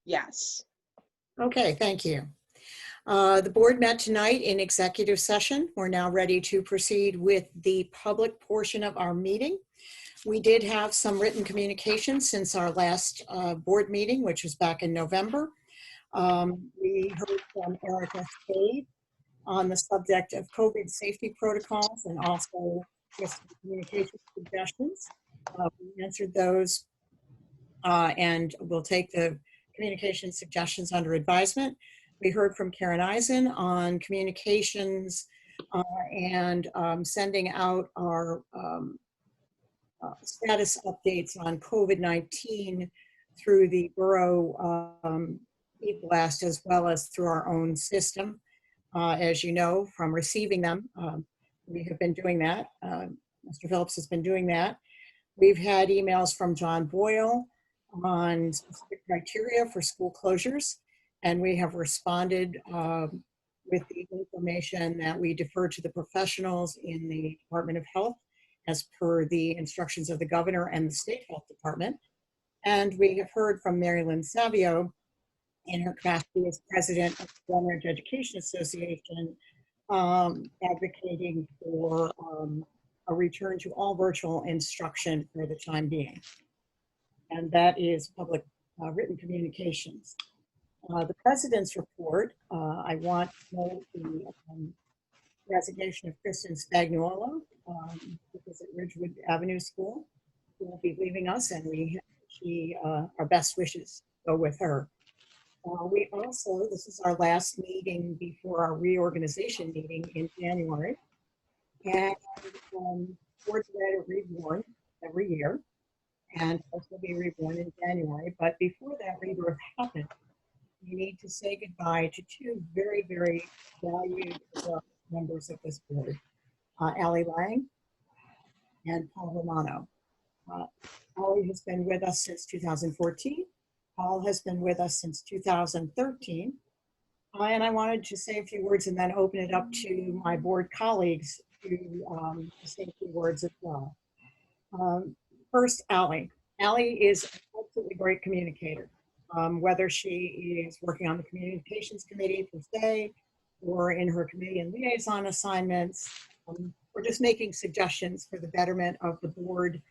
Yes. Okay, thank you. The board met tonight in executive session. We're now ready to proceed with the public portion of our meeting. We did have some written communication since our last board meeting, which was back in November. We heard from Erica Spade on the subject of COVID safety protocols and also with some communication suggestions. We answered those and we'll take the communication suggestions under advisement. We heard from Karen Eisen on communications and sending out our status updates on COVID-19 through the borough e-blast as well as through our own system. As you know from receiving them, we have been doing that. Mr. Phillips has been doing that. We've had emails from John Boyle on specific criteria for school closures, and we have responded with the information that we defer to the professionals in the Department of Health as per the instructions of the governor and the state health department. And we have heard from Mary Lynn Savio in her capacity as president of the Glenwood Education Association, advocating for a return to all virtual instruction for the time being. And that is public written communications. The president's report, I want to note the resignation of Kristen Spagnuolo, who is at Ridgewood Avenue School, who will be leaving us, and our best wishes go with her. We also, this is our last meeting before our reorganization meeting in January, and boards are reborn every year, and will be reborn in January. But before that rebirth happens, we need to say goodbye to two very, very valued members of this board, Allie Lang and Paul Romano. Allie has been with us since 2014. Paul has been with us since 2013. And I wanted to say a few words and then open it up to my board colleagues to say a few words as well. First, Allie. Allie is an absolutely great communicator. Whether she is working on the communications committee per se, or in her committee and liaison assignments, or just making suggestions for the betterment of the board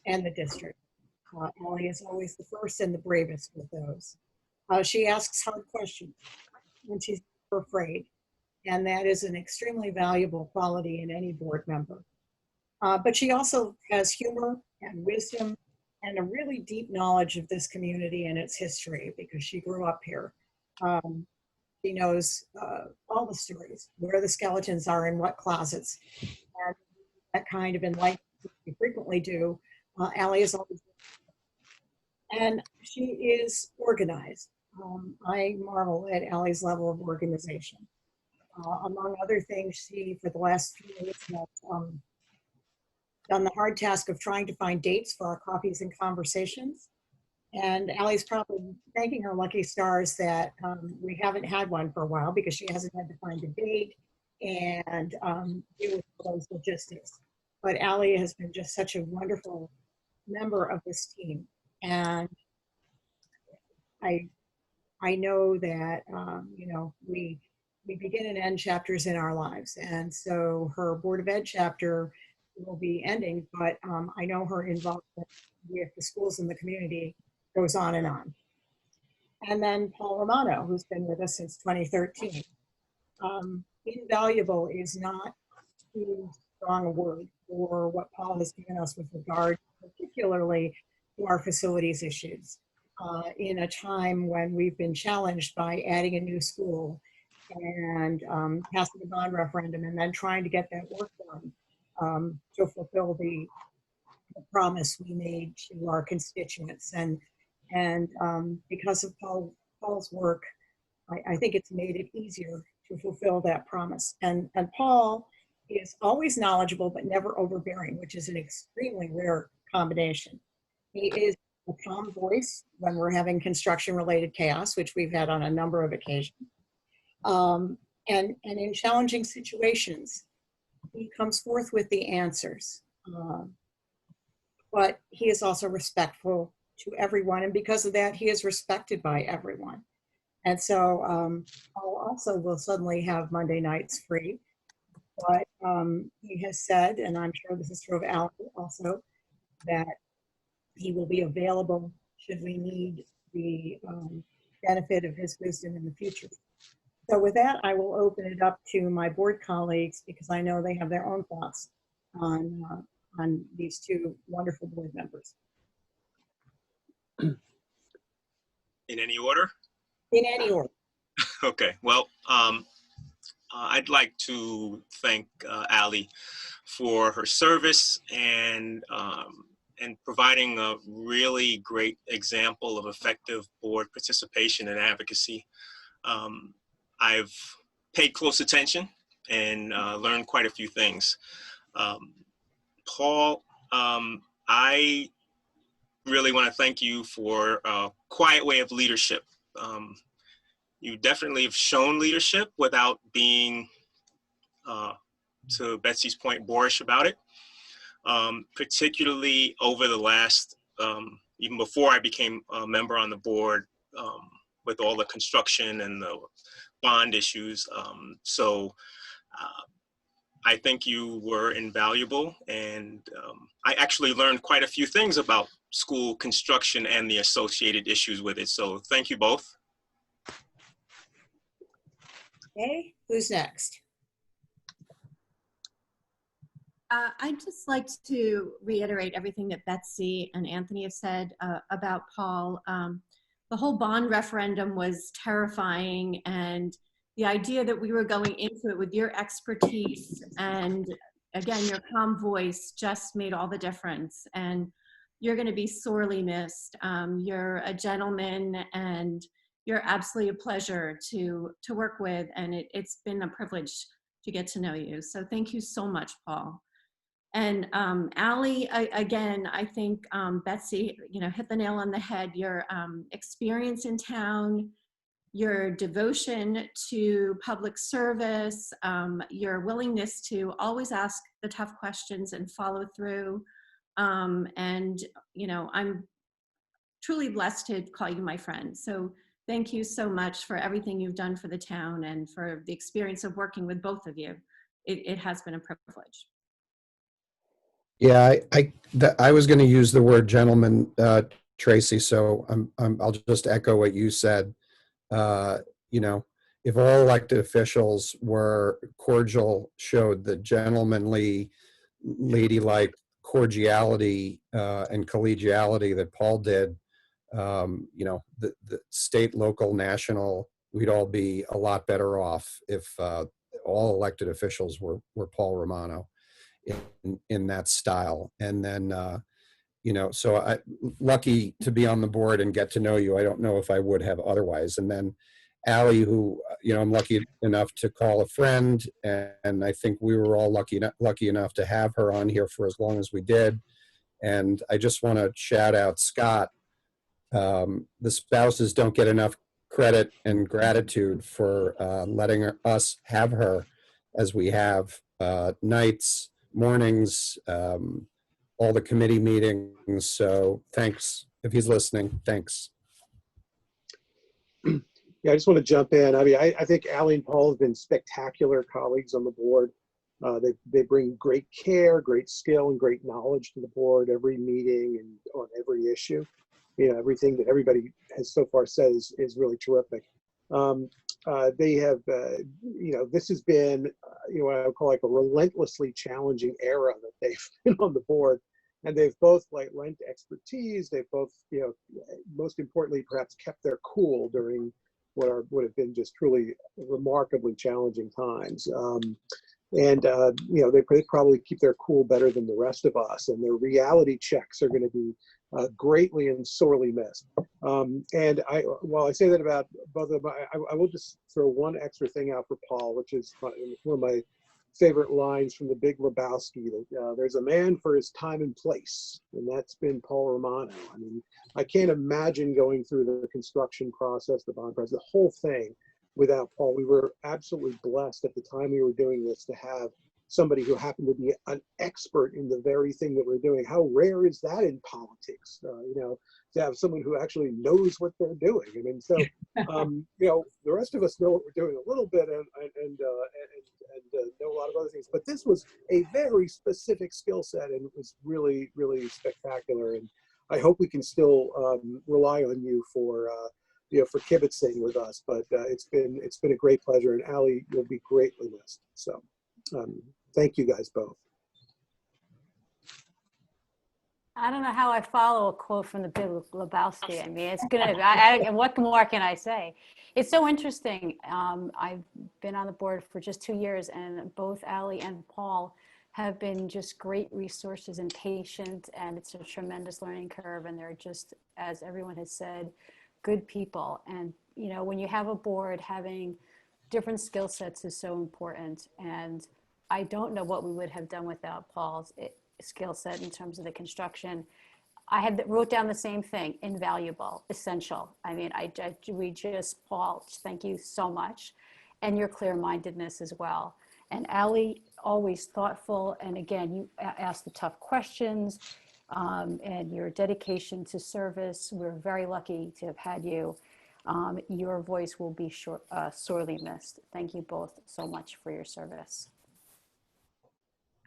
and the district. Allie is always the first and the bravest with those. She asks hard questions when she's afraid, and that is an extremely valuable quality in any board member. But she also has humor and wisdom and a really deep knowledge of this community and its history because she grew up here. She knows all the stories, where the skeletons are in what closets, and that kind of enlightenment we frequently do. Allie is always, and she is organized. I marvel at Allie's level of organization. Among other things, she, for the last few years, has done the hard task of trying to find dates for our coffees and conversations. And Allie's probably thanking her lucky stars that we haven't had one for a while because she hasn't had to find a date and deal with those logistics. But Allie has been just such a wonderful member of this team. And I know that, you know, we begin and end chapters in our lives. And so her Board of Ed chapter will be ending, but I know her involvement with the schools and the community goes on and on. And then Paul Romano, who's been with us since 2013. Invaluable is not too strong a word for what Paul has given us with regard particularly to our facilities issues. In a time when we've been challenged by adding a new school and passing a bond referendum and then trying to get that work done to fulfill the promise we made to our constituents. And because of Paul's work, I think it's made it easier to fulfill that promise. And Paul is always knowledgeable, but never overbearing, which is an extremely rare combination. He is a calm voice when we're having construction-related chaos, which we've had on a number of occasions. And in challenging situations, he comes forth with the answers. But he is also respectful to everyone, and because of that, he is respected by everyone. And so Paul also will suddenly have Monday nights free. But he has said, and I'm sure this is true of Al also, that he will be available should we need the benefit of his wisdom in the future. So with that, I will open it up to my board colleagues because I know they have their own thoughts on these two wonderful board members. In any order? In any order. Okay, well, I'd like to thank Ally for her service and providing a really great example of effective board participation and advocacy. I've paid close attention and learned quite a few things. Paul, I really want to thank you for a quiet way of leadership. You definitely have shown leadership without being, to Betsy's point, boorish about it. Particularly over the last, even before I became a member on the board, with all the construction and the bond issues. So I think you were invaluable, and I actually learned quite a few things about school construction and the associated issues with it. So thank you both. Okay, who's next? I'd just like to reiterate everything that Betsy and Anthony have said about Paul. The whole bond referendum was terrifying, and the idea that we were going into it with your expertise and, again, your calm voice just made all the difference. And you're going to be sorely missed. You're a gentleman, and you're absolutely a pleasure to work with, and it's been a privilege to get to know you. So thank you so much, Paul. And Ally, again, I think Betsy, hit the nail on the head. Your experience in town, your devotion to public service, your willingness to always ask the tough questions and follow through. And I'm truly blessed to call you my friend. So thank you so much for everything you've done for the town and for the experience of working with both of you. It has been a privilege. Yeah, I was going to use the word gentleman, Tracy. So I'll just echo what you said. If all elected officials were cordial, showed the gentlemanly, ladylike cordiality and collegiality that Paul did, the state, local, national, we'd all be a lot better off if all elected officials were Paul Romano. In that style. And then, so I lucky to be on the board and get to know you. I don't know if I would have otherwise. And then Ally, who, I'm lucky enough to call a friend. And I think we were all lucky enough to have her on here for as long as we did. And I just want to shout out Scott. The spouses don't get enough credit and gratitude for letting us have her as we have nights, mornings, all the committee meetings. So thanks. If he's listening, thanks. Yeah, I just want to jump in. I mean, I think Ally and Paul have been spectacular colleagues on the board. They bring great care, great skill, and great knowledge to the board every meeting and on every issue. Everything that everybody has so far said is really terrific. They have, this has been, what I would call like a relentlessly challenging era that they've been on the board, and they've both lent expertise. They've both, most importantly, perhaps kept their cool during what would have been just truly remarkably challenging times. They probably keep their cool better than the rest of us, and their reality checks are going to be greatly and sorely missed. While I say that about both of them, I will just throw one extra thing out for Paul, which is one of my favorite lines from the Big Lebowski. That there's a man for his time and place, and that's been Paul Romano. I mean, I can't imagine going through the construction process, the bond process, the whole thing without Paul. We were absolutely blessed at the time we were doing this to have somebody who happened to be an expert in the very thing that we're doing. How rare is that in politics? You know, to have someone who actually knows what they're doing. I mean, so you know, the rest of us know what we're doing a little bit and know a lot of other things. But this was a very specific skill set, and it was really, really spectacular. And I hope we can still rely on you for you know, for kibitzing with us. But it's been a great pleasure, and Allie, you'll be greatly missed. So thank you guys both. I don't know how I follow a quote from the Big Lebowski. I mean, it's gonna. What more can I say? It's so interesting. I've been on the board for just 2 years, and both Allie and Paul have been just great resources and patient, and it's a tremendous learning curve. And they're just, as everyone has said, good people. And you know, when you have a board, having different skill sets is so important. And I don't know what we would have done without Paul's skill set in terms of the construction. I wrote down the same thing: invaluable, essential. I mean, Paul, thank you so much, and your clear-mindedness as well. And Allie, always thoughtful, and again, you ask the tough questions, and your dedication to service. We're very lucky to have had you. Your voice will be sorely missed. Thank you both so much for your service.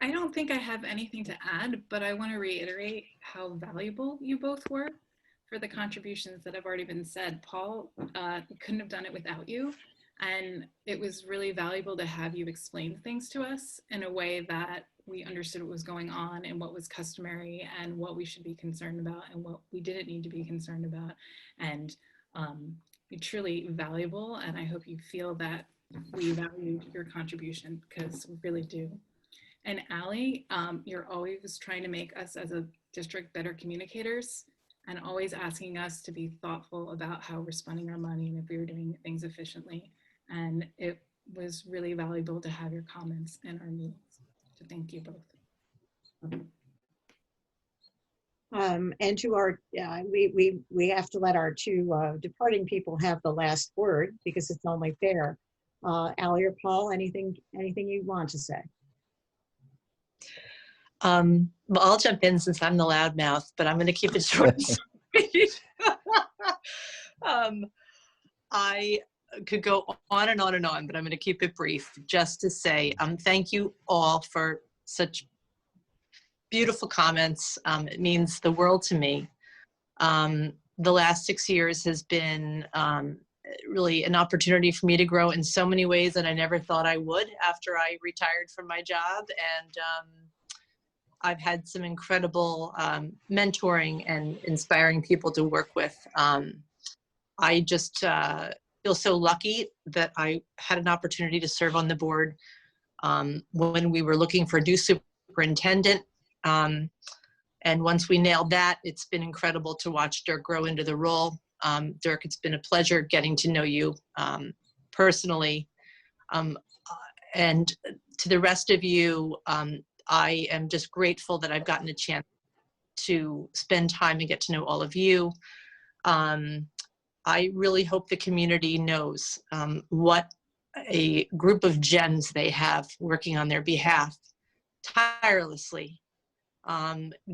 I don't think I have anything to add, but I want to reiterate how valuable you both were for the contributions that have already been said. Paul couldn't have done it without you, and it was really valuable to have you explain things to us in a way that we understood what was going on and what was customary and what we should be concerned about and what we didn't need to be concerned about. And you're truly valuable, and I hope you feel that we valued your contribution, because we really do. And Allie, you're always trying to make us as a district better communicators, and always asking us to be thoughtful about how we're spending our money and if we were doing things efficiently. And it was really valuable to have your comments in our meetings. So thank you both. And to our, we have to let our two departing people have the last word, because it's only fair. Allie or Paul, anything you want to say? Well, I'll jump in since I'm the loudmouth, but I'm going to keep it short and sweet. I could go on and on and on, but I'm going to keep it brief, just to say thank you all for such beautiful comments. It means the world to me. The last 6 years has been really an opportunity for me to grow in so many ways that I never thought I would after I retired from my job. And I've had some incredible mentoring and inspiring people to work with. I just feel so lucky that I had an opportunity to serve on the board when we were looking for a new superintendent. And once we nailed that, it's been incredible to watch Dirk grow into the role. Dirk, it's been a pleasure getting to know you personally. And to the rest of you, I am just grateful that I've gotten a chance to spend time and get to know all of you. I really hope the community knows what a group of gems they have working on their behalf tirelessly,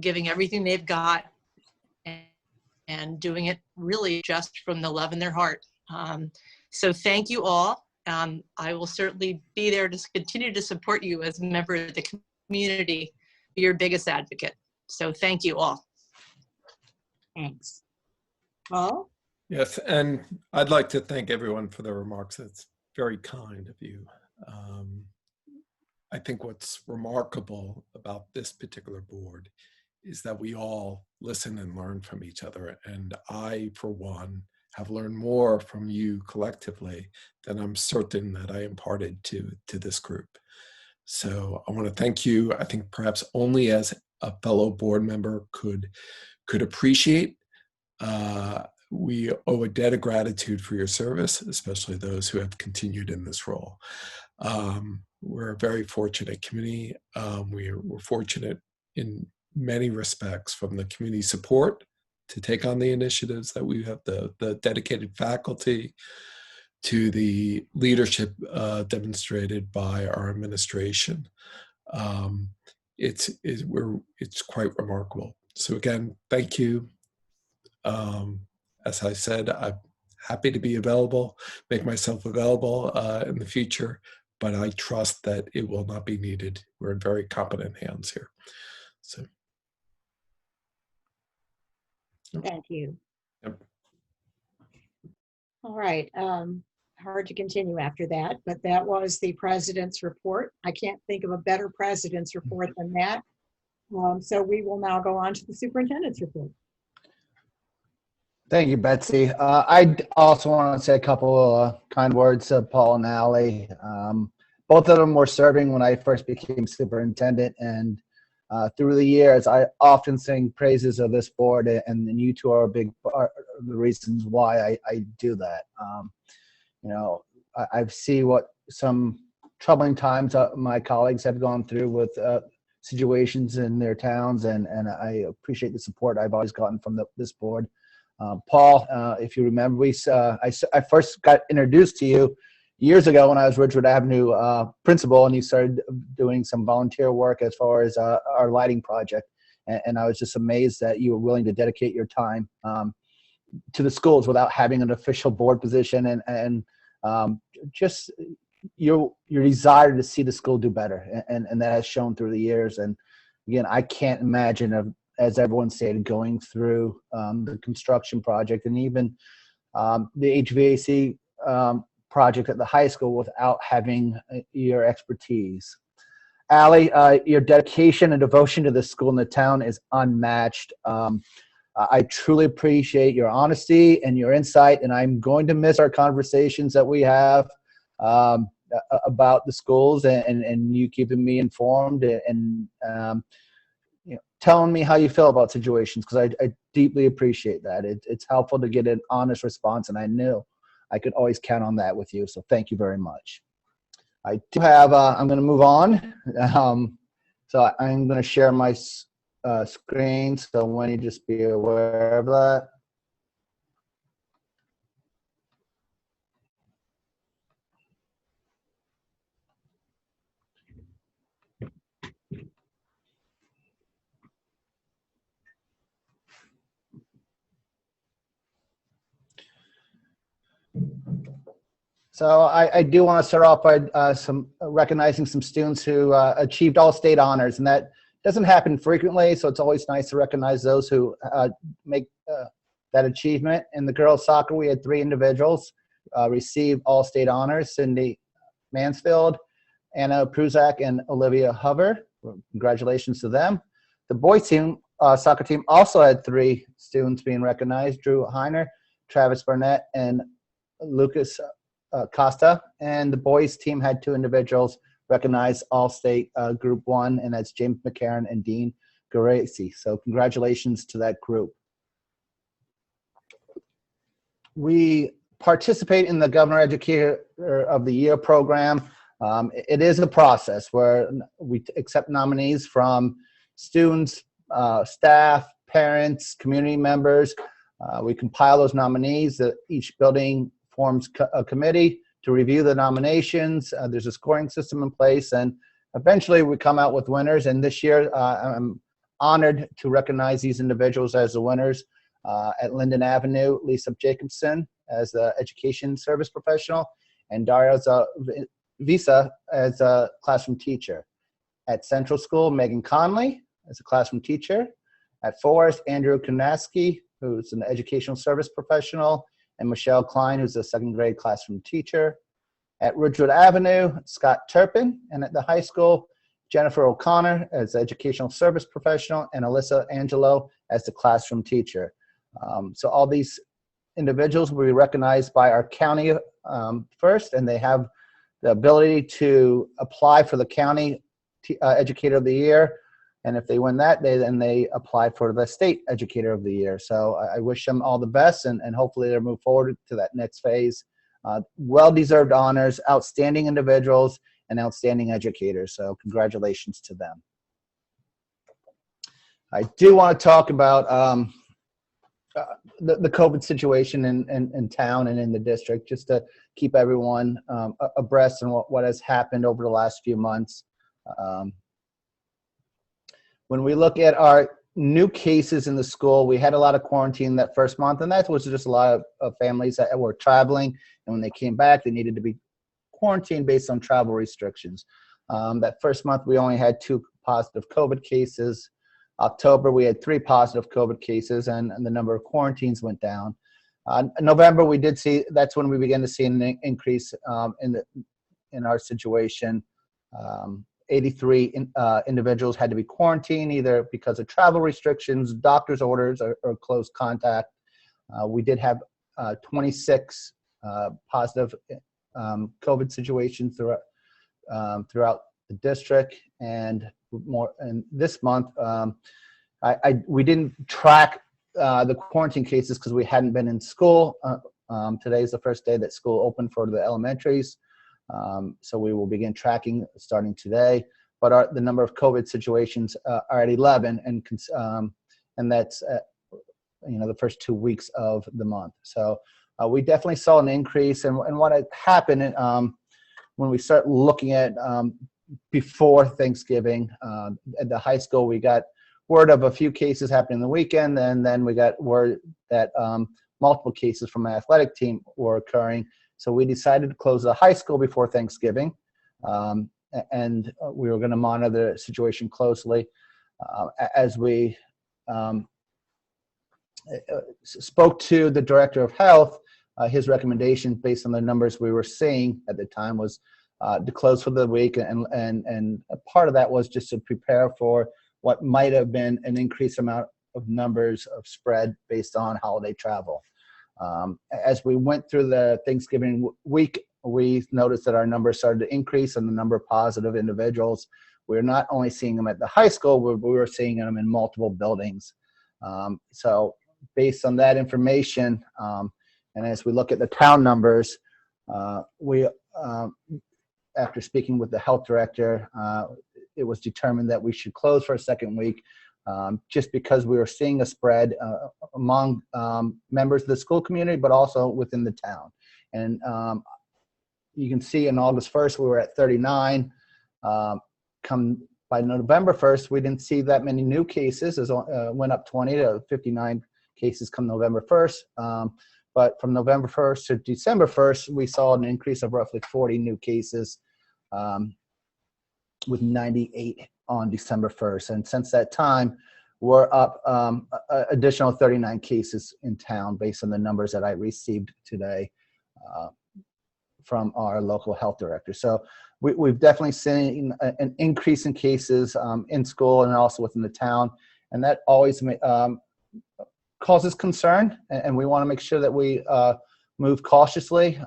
giving everything they've got and doing it really just from the love in their heart. So thank you all. I will certainly be there to continue to support you as a member of the community, be your biggest advocate. So thank you all. Thanks. Paul? Yes, and I'd like to thank everyone for their remarks. It's very kind of you. I think what's remarkable about this particular board is that we all listen and learn from each other. And I, for one, have learned more from you collectively than I'm certain that I imparted to this group. So I want to thank you. I think perhaps only as a fellow board member could appreciate. We owe a debt of gratitude for your service, especially those who have continued in this role. We're a very fortunate community. We're fortunate in many respects, from the community support to take on the initiatives that we have, the dedicated faculty, to the leadership demonstrated by our administration. It's quite remarkable. So again, thank you. As I said, I'm happy to be available, make myself available in the future, but I trust that it will not be needed. We're in very competent hands here. So. Thank you. Yep. All right. Hard to continue after that, but that was the president's report. I can't think of a better president's report than that. So we will now go on to the superintendent's report. Thank you, Betsy. I also want to say a couple of kind words to Paul and Allie. Both of them were serving when I first became superintendent, and through the years, I often sing praises of this board, and you two are a big part of the reasons why I do that. You know, I see what some troubling times my colleagues have gone through with situations in their towns, and I appreciate the support I've always gotten from this board. Paul, if you remember, I first got introduced to you years ago when I was Ridgewood Avenue principal, and you started doing some volunteer work as far as our lighting project. And I was just amazed that you were willing to dedicate your time to the schools without having an official board position, and just your desire to see the school do better. And that has shown through the years. And again, I can't imagine as everyone stated, going through the construction project and even the HVAC project at the high school without having your expertise. Allie, your dedication and devotion to the school and the town is unmatched. I truly appreciate your honesty and your insight, and I'm going to miss our conversations that we have about the schools and you keeping me informed and telling me how you feel about situations, because I deeply appreciate that. It's helpful to get an honest response, and I knew I could always count on that with you. So thank you very much. I do have, I'm going to move on. So I'm going to share my screen. So when you just be aware of that. So I do want to start off by recognizing some students who achieved all state honors, and that doesn't happen frequently. So it's always nice to recognize those who make that achievement. In the girls soccer, we had 3 individuals receive all state honors: Cindy Mansfield, Anna Pruzak, and Olivia Hover. Congratulations to them. The boys team soccer team also had 3 students being recognized: Drew Heiner, Travis Burnett, and Lucas Costa. And the boys team had 2 individuals recognized all-state Group 1, and that's James McCarron and Dean Garaci. So congratulations to that group. We participate in the Governor Educator of the Year program. It is a process where we accept nominees from students, staff, parents, community members. We compile those nominees. Each building forms a committee to review the nominations. There's a scoring system in place, and eventually we come out with winners. And this year, I'm honored to recognize these individuals as the winners. At Linden Avenue, Lisa Jacobson as the education service professional, and Daria Visa as a classroom teacher. At Central School, Megan Conley as a classroom teacher. At Forest, Andrew Kanaski, who's an educational service professional, and Michelle Klein, who's a 2nd grade classroom teacher. At Ridgewood Avenue, Scott Turpin. And at the high school, Jennifer O'Connor as educational service professional, and Alyssa Angelo as the classroom teacher. So all these individuals will be recognized by our county first, and they have the ability to apply for the county educator of the year. And if they win that, then they apply for the state educator of the year. So I wish them all the best, and hopefully they'll move forward to that next phase. Well-deserved honors, outstanding individuals, and outstanding educators. So congratulations to them. I do want to talk about the COVID situation in town and in the district, just to keep everyone abreast on what has happened over the last few months. when we look at our new cases in the school, we had a lot of quarantine that first month, and that was just a lot of families that were traveling, and when they came back, they needed to be quarantined based on travel restrictions. That first month, we only had 2 positive COVID cases. October, we had 3 positive COVID cases, and the number of quarantines went down. November, we did see, that's when we began to see an increase in our situation. 83 individuals had to be quarantined either because of travel restrictions, doctor's orders, or close contact. We did have 26 positive COVID situations throughout the district, and this month we didn't track the quarantine cases because we hadn't been in school. Today is the first day that school opened for the elementaries. So we will begin tracking starting today, but the number of COVID situations are at 11, and that's the first 2 weeks of the month. So we definitely saw an increase, and what had happened when we start looking at before Thanksgiving at the high school, we got word of a few cases happening the weekend, and then we got word that multiple cases from my athletic team were occurring. So we decided to close the high school before Thanksgiving, and we were going to monitor the situation closely. As we spoke to the director of health, his recommendation based on the numbers we were seeing at the time was to close for the week, and a part of that was just to prepare for what might have been an increased amount of numbers of spread based on holiday travel. As we went through the Thanksgiving week, we noticed that our numbers started to increase and the number of positive individuals. We're not only seeing them at the high school, we were seeing them in multiple buildings. So based on that information, and as we look at the town numbers, after speaking with the health director, it was determined that we should close for a second week, just because we were seeing a spread among members of the school community, but also within the town. And you can see on August 1st, we were at 39. Come by November 1st, we didn't see that many new cases. It went up 20 to 59 cases come November 1st. But from November 1st to December 1st, we saw an increase of roughly 40 new cases, with 98 on December 1st. And since that time, we're up additional 39 cases in town based on the numbers that I received today from our local health director. So we've definitely seen an increase in cases in school and also within the town. And that always causes concern. And we want to make sure that we move cautiously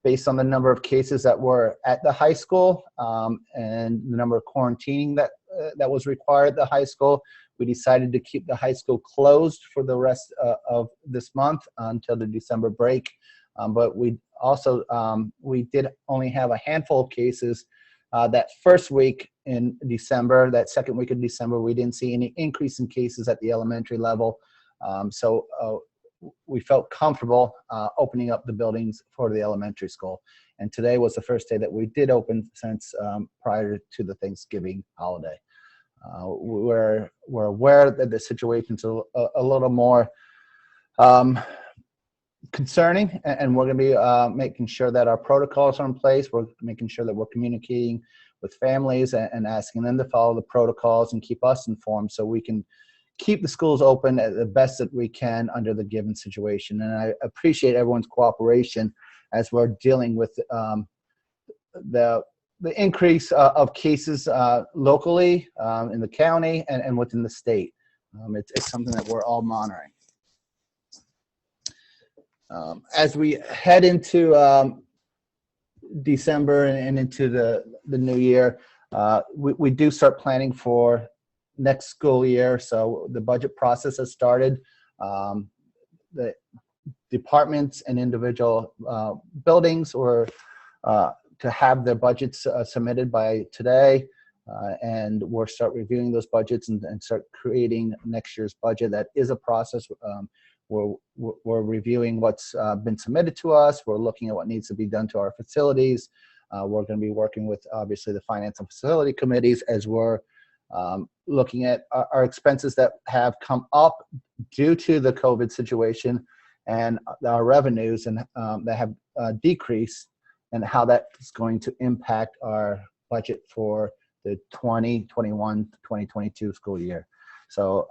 based on the number of cases that were at the high school and the number of quarantining that was required at the high school. We decided to keep the high school closed for the rest of this month until the December break. But we also, we did only have a handful of cases that first week in December. That second week of December, we didn't see any increase in cases at the elementary level. So we felt comfortable opening up the buildings for the elementary school. And today was the first day that we did open since prior to the Thanksgiving holiday. We're aware that the situation's a little more concerning, and we're going to be making sure that our protocols are in place. We're making sure that we're communicating with families and asking them to follow the protocols and keep us informed so we can keep the schools open at the best that we can under the given situation. And I appreciate everyone's cooperation as we're dealing with the increase of cases locally in the county and within the state. It's something that we're all monitoring. As we head into December and into the new year, we do start planning for next school year. So the budget process has started. The departments and individual buildings were to have their budgets submitted by today, and we'll start reviewing those budgets and start creating next year's budget. That is a process. We're reviewing what's been submitted to us. We're looking at what needs to be done to our facilities. We're going to be working with, obviously, the finance and facility committees as we're looking at our expenses that have come up due to the COVID situation and our revenues and that have decreased, and how that is going to impact our budget for the 2021-2022 school year. So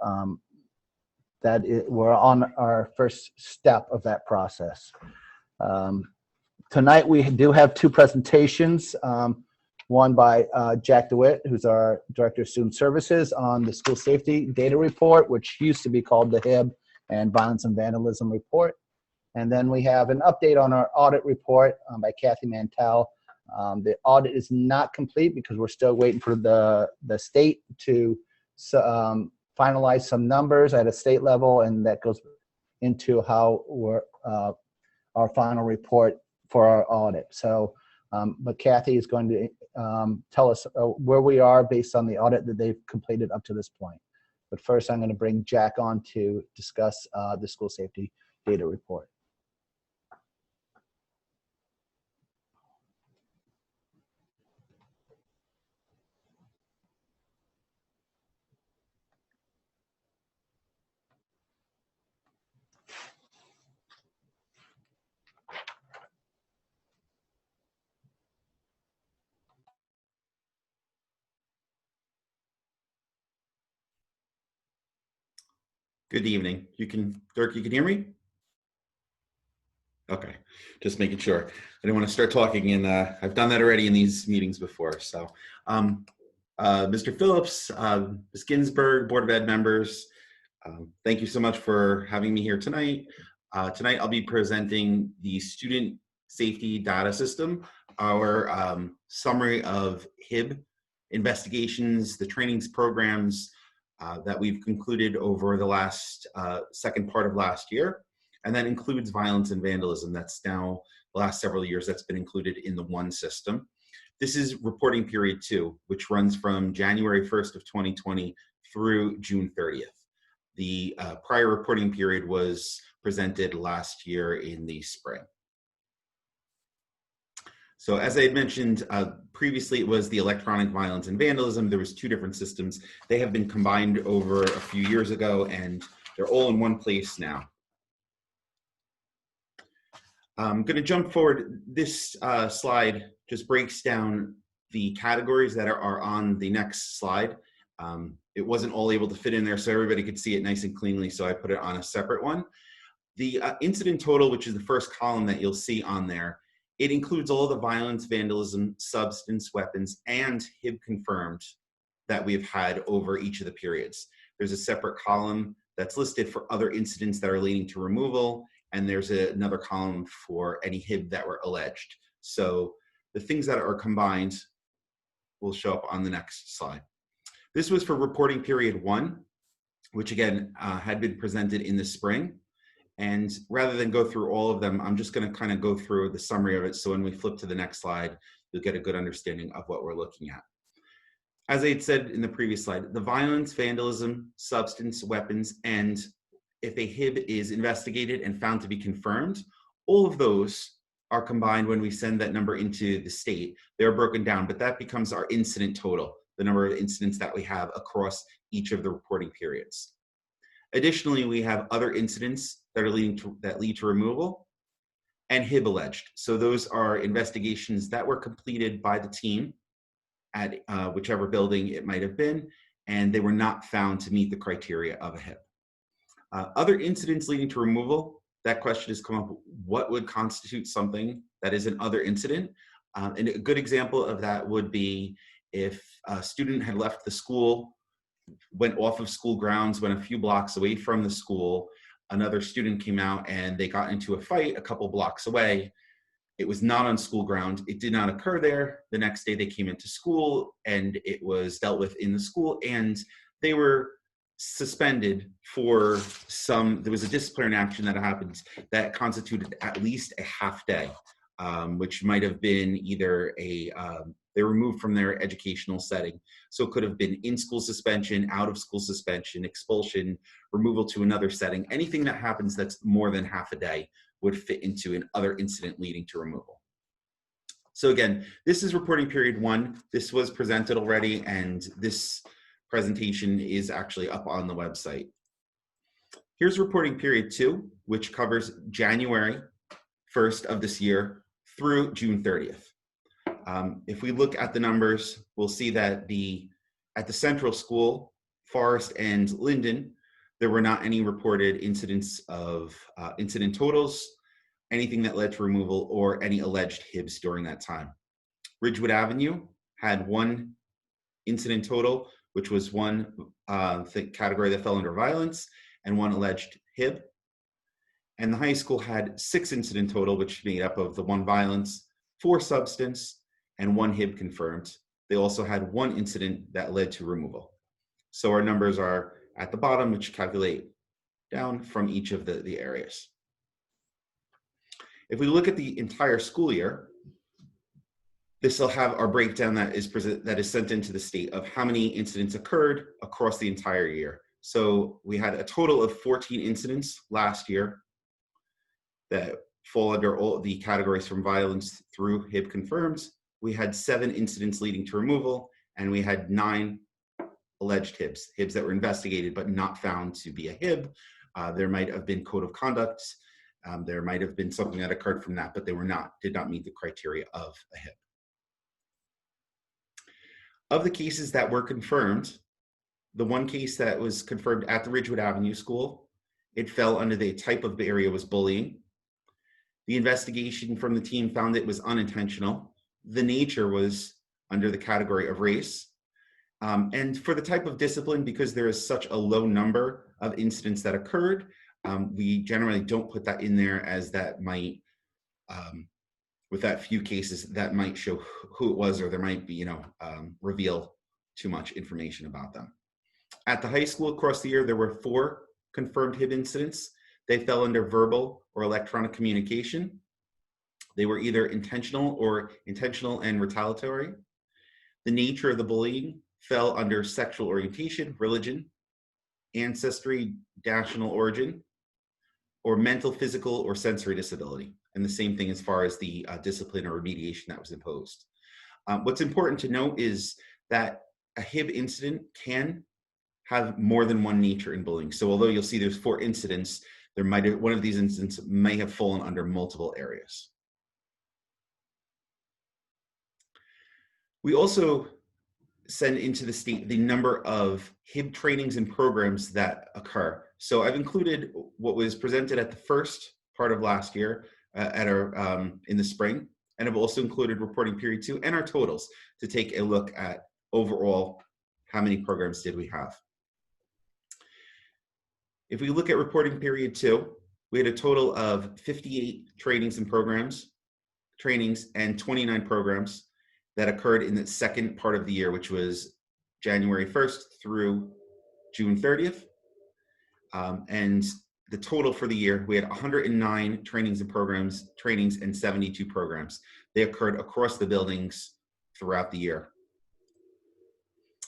we're on our first step of that process. Tonight we do have two presentations, one by Jack DeWitt, who's our Director of Student Services, on the School Safety Data Report, which used to be called the HIB and Violence and Vandalism Report. And then we have an update on our audit report by Kathy Mantell. The audit is not complete because we're still waiting for the state to finalize some numbers at a state level, and that goes into how our final report for our audit. So, but Kathy is going to tell us where we are based on the audit that they've completed up to this point. But first, I'm going to bring Jack on to discuss the School Safety Data Report. Good evening. Dirk, you can hear me? Okay, just making sure. I didn't want to start talking, and I've done that already in these meetings before. So, Mr. Phillips, Ms. Ginsburg, Board of Ed members, thank you so much for having me here tonight. Tonight I'll be presenting the Student Safety Data System, our summary of HIB investigations, the trainings programs that we've concluded over the last second part of last year. And that includes violence and vandalism. That's now the last several years that's been included in the one system. This is reporting period 2, which runs from January 1st of 2020 through June 30th. The prior reporting period was presented last year in the spring. So as I had mentioned previously, it was the electronic violence and vandalism. There was 2 different systems. They have been combined over a few years ago, and they're all in one place now. I'm going to jump forward. This slide just breaks down the categories that are on the next slide. It wasn't all able to fit in there so everybody could see it nice and cleanly, so I put it on a separate one. The incident total, which is the first column that you'll see on there, it includes all the violence, vandalism, substance, weapons, and HIB confirmed that we've had over each of the periods. There's a separate column that's listed for other incidents that are leading to removal, and there's another column for any HIB that were alleged. So the things that are combined will show up on the next slide. This was for reporting period 1, which again had been presented in the spring. And rather than go through all of them, I'm just going to kind of go through the summary of it. So when we flip to the next slide, you'll get a good understanding of what we're looking at. As I had said in the previous slide, the violence, vandalism, substance, weapons, and if a HIB is investigated and found to be confirmed, all of those are combined when we send that number into the state. They're broken down, but that becomes our incident total, the number of incidents that we have across each of the reporting periods. Additionally, we have other incidents that lead to removal and HIB alleged. So those are investigations that were completed by the team at whichever building it might have been, and they were not found to meet the criteria of a HIB. Other incidents leading to removal, that question has come up, what would constitute something that is an other incident? And a good example of that would be if a student had left the school, went off of school grounds, went a few blocks away from the school, another student came out and they got into a fight a couple blocks away. It was not on school ground. It did not occur there. The next day they came into school and it was dealt with in the school, and they were suspended for there was a disciplinary action that happened that constituted at least a half day, which might have been either they were removed from their educational setting. So it could have been in-school suspension, out-of-school suspension, expulsion, removal to another setting. Anything that happens that's more than half a day would fit into an other incident leading to removal. So again, this is reporting period 1. This was presented already, and this presentation is actually up on the website. Here's reporting period 2, which covers January 1st of this year through June 30th. If we look at the numbers, we'll see that at the central school, Forest and Linden, there were not any reported incidents of incident totals, anything that led to removal, or any alleged HIBs during that time. Ridgewood Avenue had 1 incident total, which was one category that fell under violence, and 1 alleged HIB. And the high school had 6 incident total, which made up of the 1 violence, 4 substance, and 1 HIB confirmed. They also had 1 incident that led to removal. So our numbers are at the bottom, which calculate down from each of the areas. If we look at the entire school year, this will have our breakdown that is sent into the state of how many incidents occurred across the entire year. So we had a total of 14 incidents last year that fall under all the categories from violence through HIB confirmed. We had 7 incidents leading to removal, and we had 9 alleged HIBs that were investigated but not found to be a HIB. There might have been code of conduct. There might have been something that occurred from that, but they did not meet the criteria of a HIB. Of the cases that were confirmed, the 1 case that was confirmed at the Ridgewood Avenue School, it fell under the type of the area was bullying. The investigation from the team found it was unintentional. The nature was under the category of race. And for the type of discipline, because there is such a low number of incidents that occurred, we generally don't put that in there, as that might, with that few cases, that might show who it was, or there might be, reveal too much information about them. At the high school across the year, there were 4 confirmed HIB incidents. They fell under verbal or electronic communication. They were either intentional and retaliatory. The nature of the bullying fell under sexual orientation, religion, ancestry, national origin, or mental, physical, or sensory disability. And the same thing as far as the discipline or remediation that was imposed. What's important to note is that a HIB incident can have more than one nature in bullying. So although you'll see there's 4 incidents, one of these incidents may have fallen under multiple areas. We also send into the state the number of HIB trainings and programs that occur. So I've included what was presented at the first part of last year in the spring, and I've also included reporting period 2 and our totals to take a look at overall how many programs did we have. If we look at reporting period 2, we had a total of 58 trainings and 29 programs that occurred in the second part of the year, which was January 1st through June 30th. And the total for the year, we had 109 trainings and 72 programs. They occurred across the buildings throughout the year.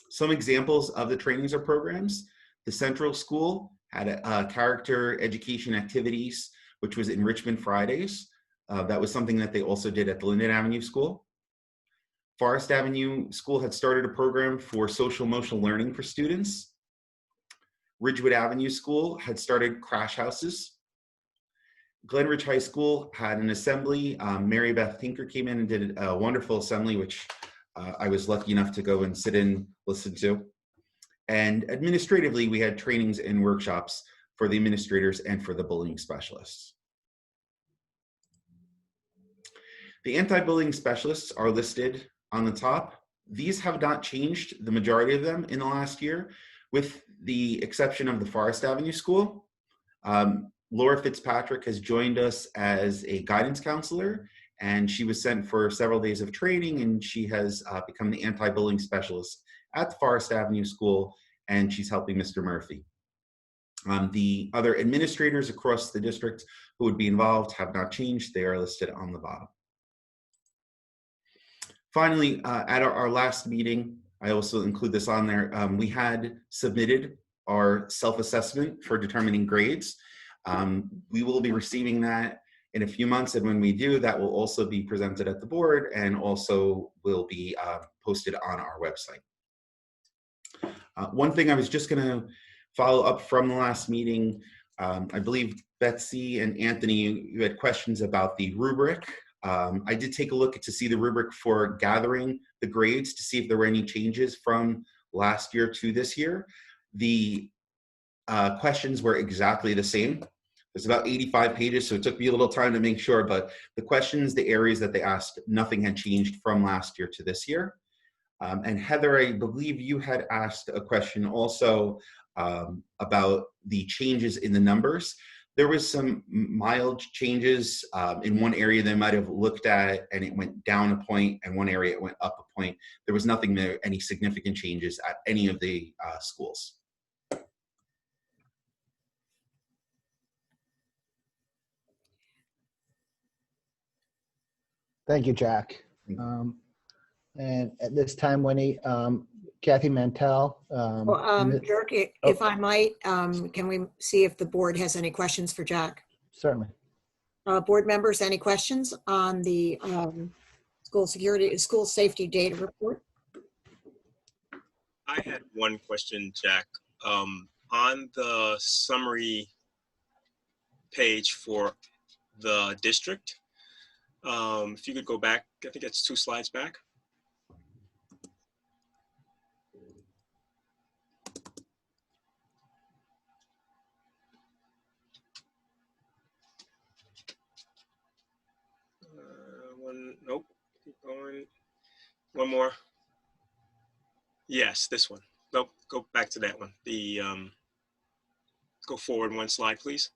Some examples of the trainings or programs: the Central School had a character education activities, which was Enrichment Fridays. That was something that they also did at the Linden Avenue School. Forest Avenue School had started a program for social emotional learning for students. Ridgewood Avenue School had started crash houses. Glenridge High School had an assembly. Mary Beth Tinker came in and did a wonderful assembly, which I was lucky enough to go and sit in, listen to. And administratively, we had trainings and workshops for the administrators and for the bullying specialists. The anti-bullying specialists are listed on the top. These have not changed, the majority of them, in the last year, with the exception of the Forest Avenue School. Laura Fitzpatrick has joined us as a guidance counselor, and she was sent for several days of training, and she has become the anti-bullying specialist at the Forest Avenue School, and she's helping Mr. Murphy. The other administrators across the district who would be involved have not changed. They are listed on the bottom. Finally, at our last meeting, I also include this on there, we had submitted our self-assessment for determining grades. We will be receiving that in a few months, and when we do, that will also be presented at the board and also will be posted on our website. One thing I was just going to follow up from the last meeting, I believe Betsy and Anthony, you had questions about the rubric. I did take a look to see the rubric for gathering the grades to see if there were any changes from last year to this year. The questions were exactly the same. It's about 85 pages, so it took me a little time to make sure, but the questions, the areas that they asked, nothing had changed from last year to this year. And Heather, I believe you had asked a question also about the changes in the numbers. There was some mild changes in one area they might have looked at and it went down a point, and one area it went up a point. There was nothing there, any significant changes at any of the schools. Thank you, Jack. And at this time, Winnie, Kathy Mantell. Dirk, if I might, can we see if the board has any questions for Jack? Certainly. Board members, any questions on the school safety data report? I had one question, Jack. On the summary page for the district, if you could go back, I think it's 2 slides back. Nope, keep going. One more. Yes, this one. Nope, go back to that one. The go forward 1 slide, please.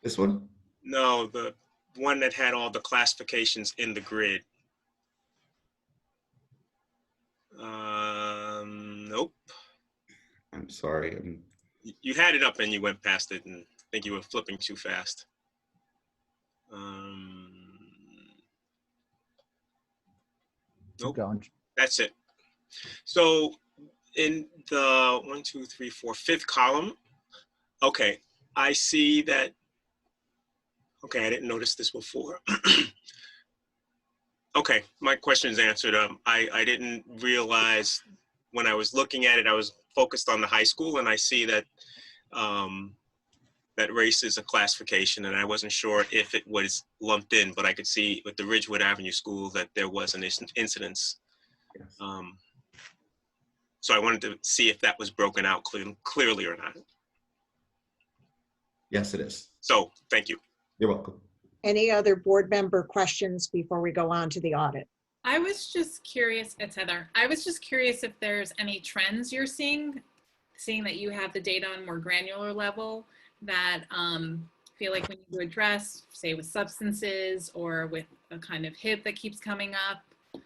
This one? No, the one that had all the classifications in the grid. Nope. I'm sorry. You had it up and you went past it, and I think you were flipping too fast. Nope. That's it. So in the 1, 2, 3, 4, 5th column, okay, I see that. Okay, I didn't notice this before. Okay, my question is answered. I didn't realize when I was looking at it, I was focused on the high school, and I see that that race is a classification, and I wasn't sure if it was lumped in, but I could see with the Ridgewood Avenue School that there was an incidence. Yes. So I wanted to see if that was broken out clearly or not. Yes, it is. So thank you. You're welcome. Any other board member questions before we go on to the audit? I was just curious, it's Heather. I was just curious if there's any trends you're seeing that you have the data on a more granular level that feel like we need to address, say with substances or with a kind of HIB that keeps coming up.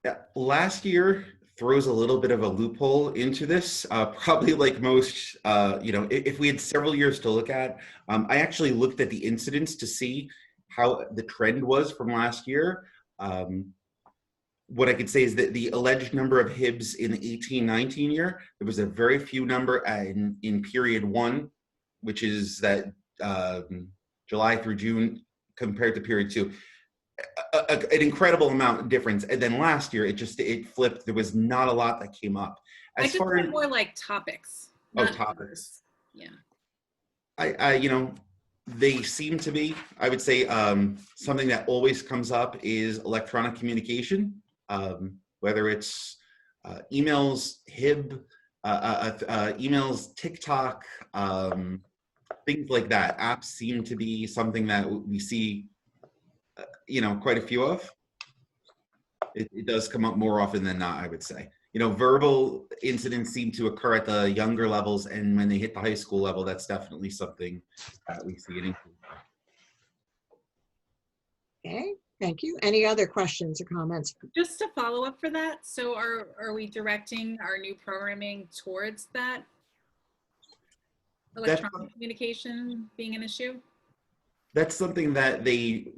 Yeah, last year throws a little bit of a loophole into this. Probably like most, if we had several years to look at, I actually looked at the incidents to see how the trend was from last year. What I could say is that the alleged number of HIBs in the 18-19 year, there was a very few number in period 1, which is that July through June compared to period 2. An incredible amount of difference. And then last year, it flipped. There was not a lot that came up. I just want more like topics. Topics. Yeah. They seem to be, I would say, something that always comes up is electronic communication, whether it's emails, HIB, emails, TikTok, things like that. Apps seem to be something that we see quite a few of. It does come up more often than not, I would say. Verbal incidents seem to occur at the younger levels, and when they hit the high school level, that's definitely something that we see it increase. Okay, thank you. Any other questions or comments? Just to follow up for that, so are we directing our new programming towards that electronic communication being an issue? That's something that the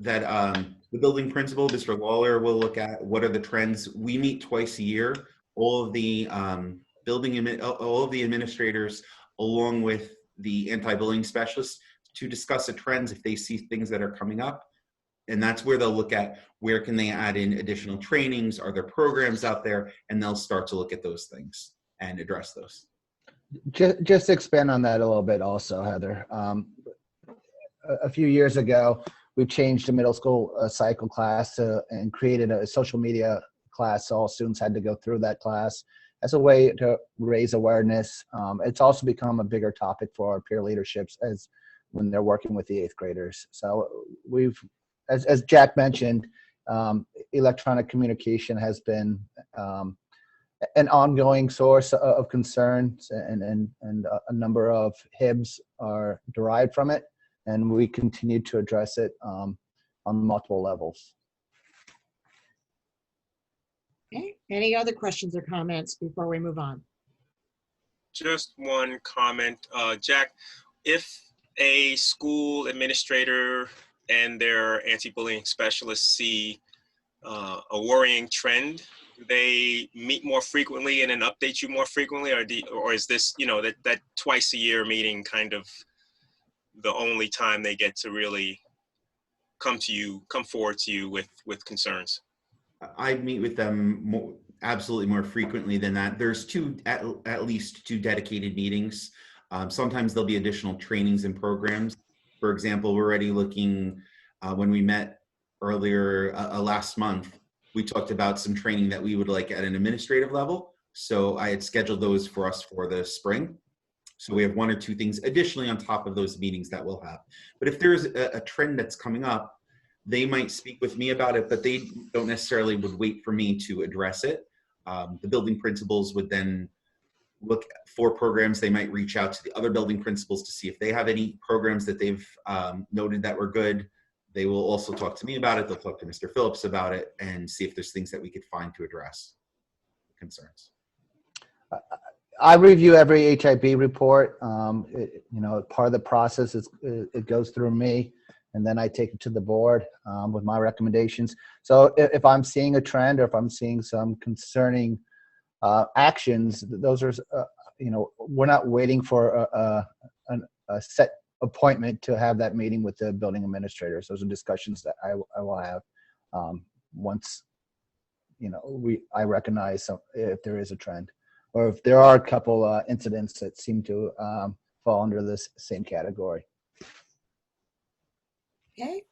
building principal, Mr. Lawler, will look at. What are the trends? We meet twice a year. All of the all of the administrators, along with the anti-bullying specialists, to discuss the trends if they see things that are coming up. And that's where they'll look at where can they add in additional trainings, are there programs out there, and they'll start to look at those things and address those. Just to expand on that a little bit also, Heather. A few years ago, we changed the middle school cycle class and created a social media class. So all students had to go through that class as a way to raise awareness. It's also become a bigger topic for our peer leaderships as when they're working with the 8th graders. So we've, as Jack mentioned, electronic communication has been an ongoing source of concerns, and a number of HIBs are derived from it, and we continue to address it on multiple levels. Okay, any other questions or comments before we move on? Just one comment, Jack. If a school administrator and their anti-bullying specialists see a worrying trend, do they meet more frequently and then update you more frequently, or is this, you know, that twice a year meeting kind of the only time they get to really come forward to you with concerns? I meet with them absolutely more frequently than that. There's at least two dedicated meetings. Sometimes there'll be additional trainings and programs. For example, we're already looking, when we met earlier last month, we talked about some training that we would like at an administrative level. So I had scheduled those for us for the spring. So we have one or two things additionally on top of those meetings that we'll have. But if there's a trend that's coming up, they might speak with me about it, but they don't necessarily would wait for me to address it. The building principals would then look for programs. They might reach out to the other building principals to see if they have any programs that they've noted that were good. They will also talk to me about it. They'll talk to Mr. Phillips about it and see if there's things that we could find to address concerns. I review every HIB report. You know, part of the process is it goes through me, and then I take it to the board with my recommendations. So if I'm seeing a trend or if I'm seeing some concerning actions, those are, you know, we're not waiting for a set appointment to have that meeting with the building administrators. Those are discussions that I will have once, you know, I recognize if there is a trend, or if there are a couple incidents that seem to fall under this same category. Okay,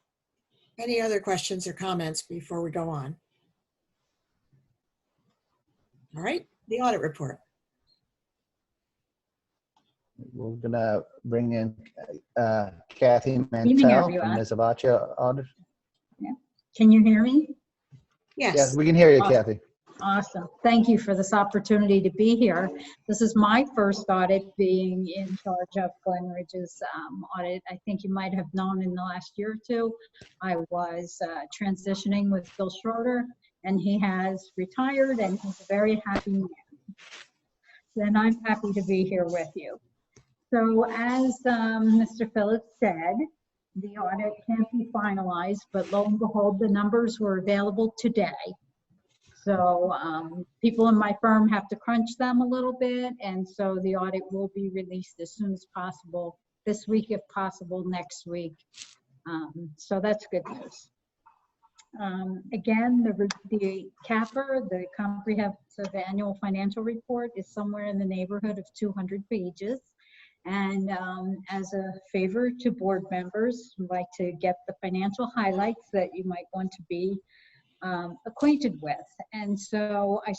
any other questions or comments before we go on? All right, the audit report. We're gonna bring in Kathy Evening, Mantell everyone. from Ms. Avacha Audit. Yeah. Can you hear me? Yes. Yes, we can hear you, Kathy. Awesome. Thank you for this opportunity to be here. This is my first audit being in charge of Glen Ridge's audit. I think you might have known in the last year or two, I was transitioning with Phil Schroeder, and he has retired, and he's a very happy man. Then I'm happy to be here with you. So as Mr. Phillips said, the audit can't be finalized, but lo and behold, the numbers were available today. So people in my firm have to crunch them a little bit, and so the audit will be released as soon as possible, this week if possible, next week. So that's good news. Again, the CAFR, the Comprehensive Annual Financial Report, is somewhere in the neighborhood of 200 pages. And as a favor to board members, I'd like to get the financial highlights that you might want to be acquainted with. And so I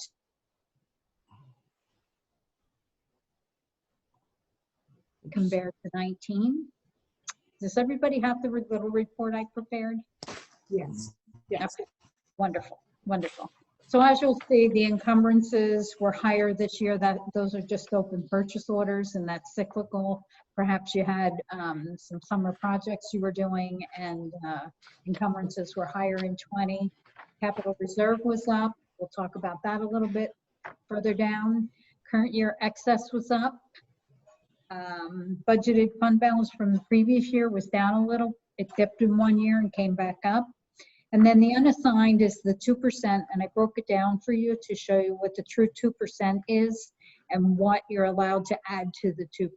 compared to 19. Does everybody have the little report I prepared? Yes. Yes. Okay. Wonderful, wonderful. So as you'll see, the encumbrances were higher this year. Those are just open purchase orders, and that's cyclical. Perhaps you had some summer projects you were doing, and encumbrances were higher in 20. Capital reserve was up. We'll talk about that a little bit further down. Current year excess was up. Budgeted fund balance from the previous year was down a little. It dipped in 1 year and came back up. And then the unassigned is the 2%, and I broke it down for you to show you what the true 2% is and what you're allowed to add to the 2%,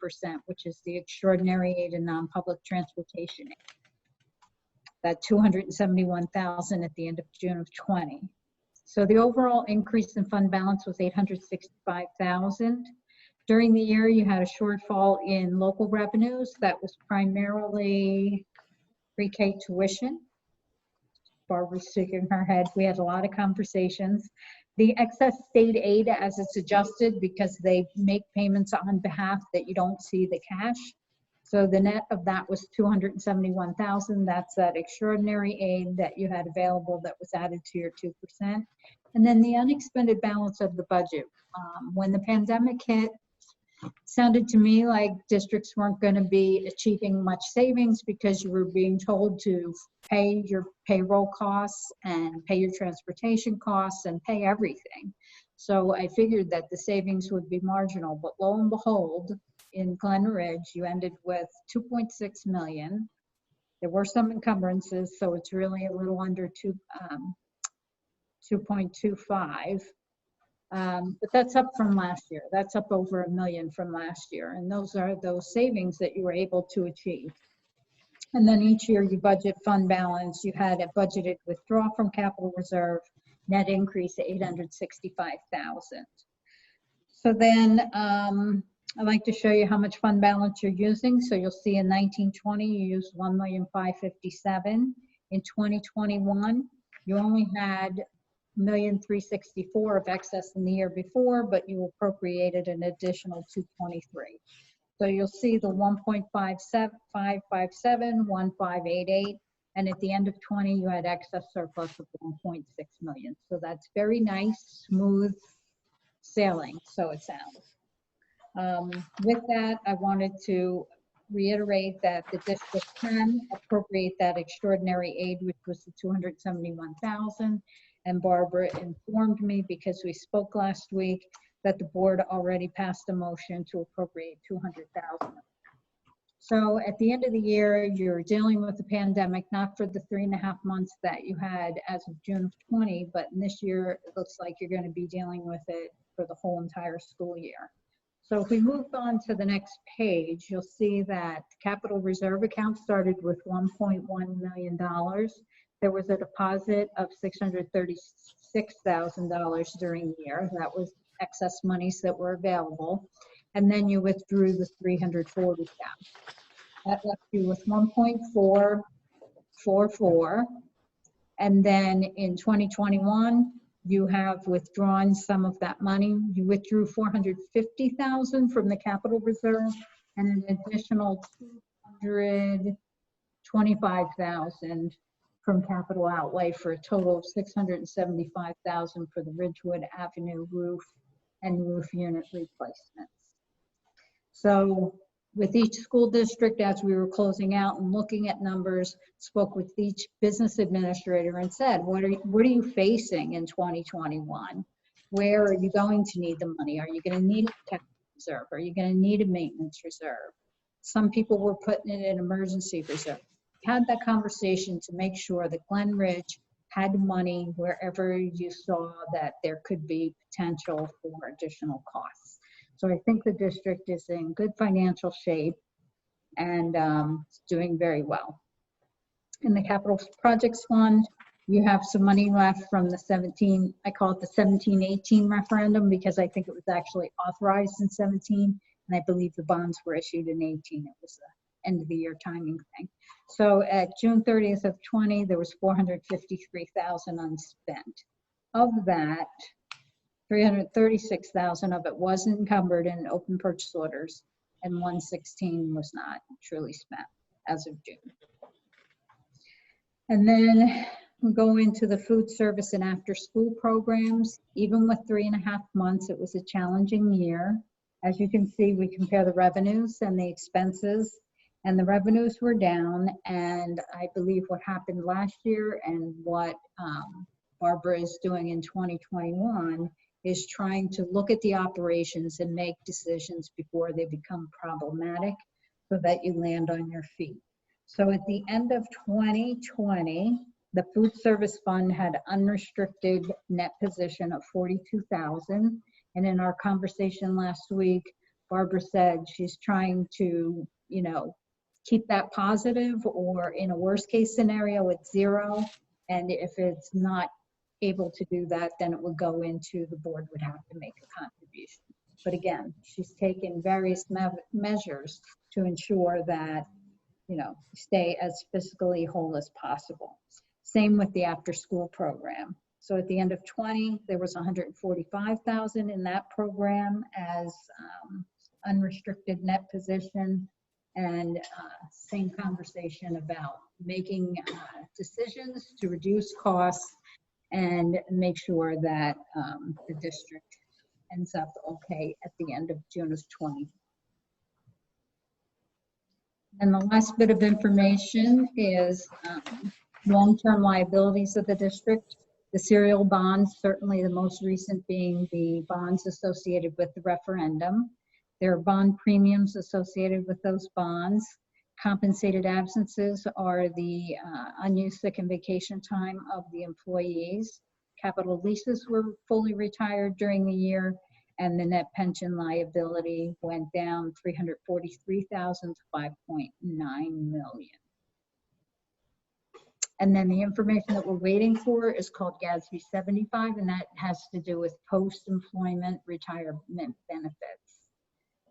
which is the extraordinary aid and non-public transportation aid. that 271,000 at the end of June of 20. So the overall increase in fund balance was 865,000. During the year, you had a shortfall in local revenues. That was primarily pre-K tuition. Barbara's shaking her head. We had a lot of conversations. The excess state aid as it's adjusted because they make payments on behalf that you don't see the cash. So the net of that was 271,000. That's that extraordinary aid that you had available that was added to your 2%. And then the unexpended balance of the budget. When the pandemic hit, sounded to me like districts weren't going to be achieving much savings because you were being told to pay your payroll costs and pay your transportation costs and pay everything. So I figured that the savings would be marginal, but lo and behold, in Glen Ridge, you ended with 2.6 million. There were some encumbrances, so it's really a little under 2.25. But that's up from last year. That's up over $1 million from last year. And those are those savings that you were able to achieve. And then each year you budget fund balance. You had a budgeted withdrawal from capital reserve, net increase of 865,000. So then I'd like to show you how much fund balance you're using. So you'll see in 1920 you used 1,557,000. In 2021 you only had 1,364,000 of excess in the year before, but you appropriated an additional 223. So you'll see the 1.557, 1,588, and at the end of 20, you had excess surplus of 1.6 million. So that's very nice, smooth sailing, so it sounds. With that, I wanted to reiterate that the district can appropriate that extraordinary aid, which was the 271,000. And Barbara informed me, because we spoke last week, that the board already passed a motion to appropriate 200,000. So at the end of the year, you're dealing with the pandemic, not for the 3.5 months that you had as of June of 20, but this year it looks like you're going to be dealing with it for the whole entire school year. So if we move on to the next page, you'll see that capital reserve account started with $1.1 million. There was a deposit of $636,000 during the year. That was excess monies that were available. And then you withdrew the $340,000. That left you with 1.444. And then in 2021, you have withdrawn some of that money. You withdrew $450,000 from the capital reserve and an additional $225,000 from capital outlay, for a total of $675,000 for the Ridgewood Avenue roof and roof unit replacements. So with each school district, as we were closing out and looking at numbers, spoke with each business administrator and said, what are you facing in 2021? Where are you going to need the money? Are you going to need a technical reserve? Are you going to need a maintenance reserve? Some people were putting it in emergency reserve. Had that conversation to make sure that Glen Ridge had money wherever you saw that there could be potential for additional costs. So I think the district is in good financial shape and doing very well. In the capital projects fund, you have some money left from the I call it the 17-18 referendum, because I think it was actually authorized in 17, and I believe the bonds were issued in 18. It was the end of the year timing thing. So at June 30th of 20, there was 453,000 unspent. Of that, 336,000 of it was encumbered in open purchase orders, and 116 was not truly spent as of June. And then we go into the food service and after school programs. Even with 3.5 months, it was a challenging year. As you can see, we compare the revenues and the expenses, and the revenues were down. And I believe what happened last year and what Barbara is doing in 2021 is trying to look at the operations and make decisions before they become problematic, so that you land on your feet. So at the end of 2020, the food service fund had unrestricted net position of 42,000. And in our conversation last week, Barbara said she's trying to, keep that positive, or in a worst case scenario, it's 0. And if it's not able to do that, then it would go into the board would have to make a contribution. But again, she's taken various measures to ensure that, you know, stay as fiscally whole as possible. Same with the after-school program. So at the end of 20, there was 145,000 in that program as unrestricted net position. And same conversation about making decisions to reduce costs and make sure that the district ends up okay at the end of June of 20. And the last bit of information is long-term liabilities of the district. The serial bonds, certainly the most recent being the bonds associated with the referendum. There are bond premiums associated with those bonds. Compensated absences are the unused sick and vacation time of the employees. Capital leases were fully retired during the year, and the net pension liability went down 343,000 to 5.9 million. And then the information that we're waiting for is called GASB 75, and that has to do with post-employment retirement benefits.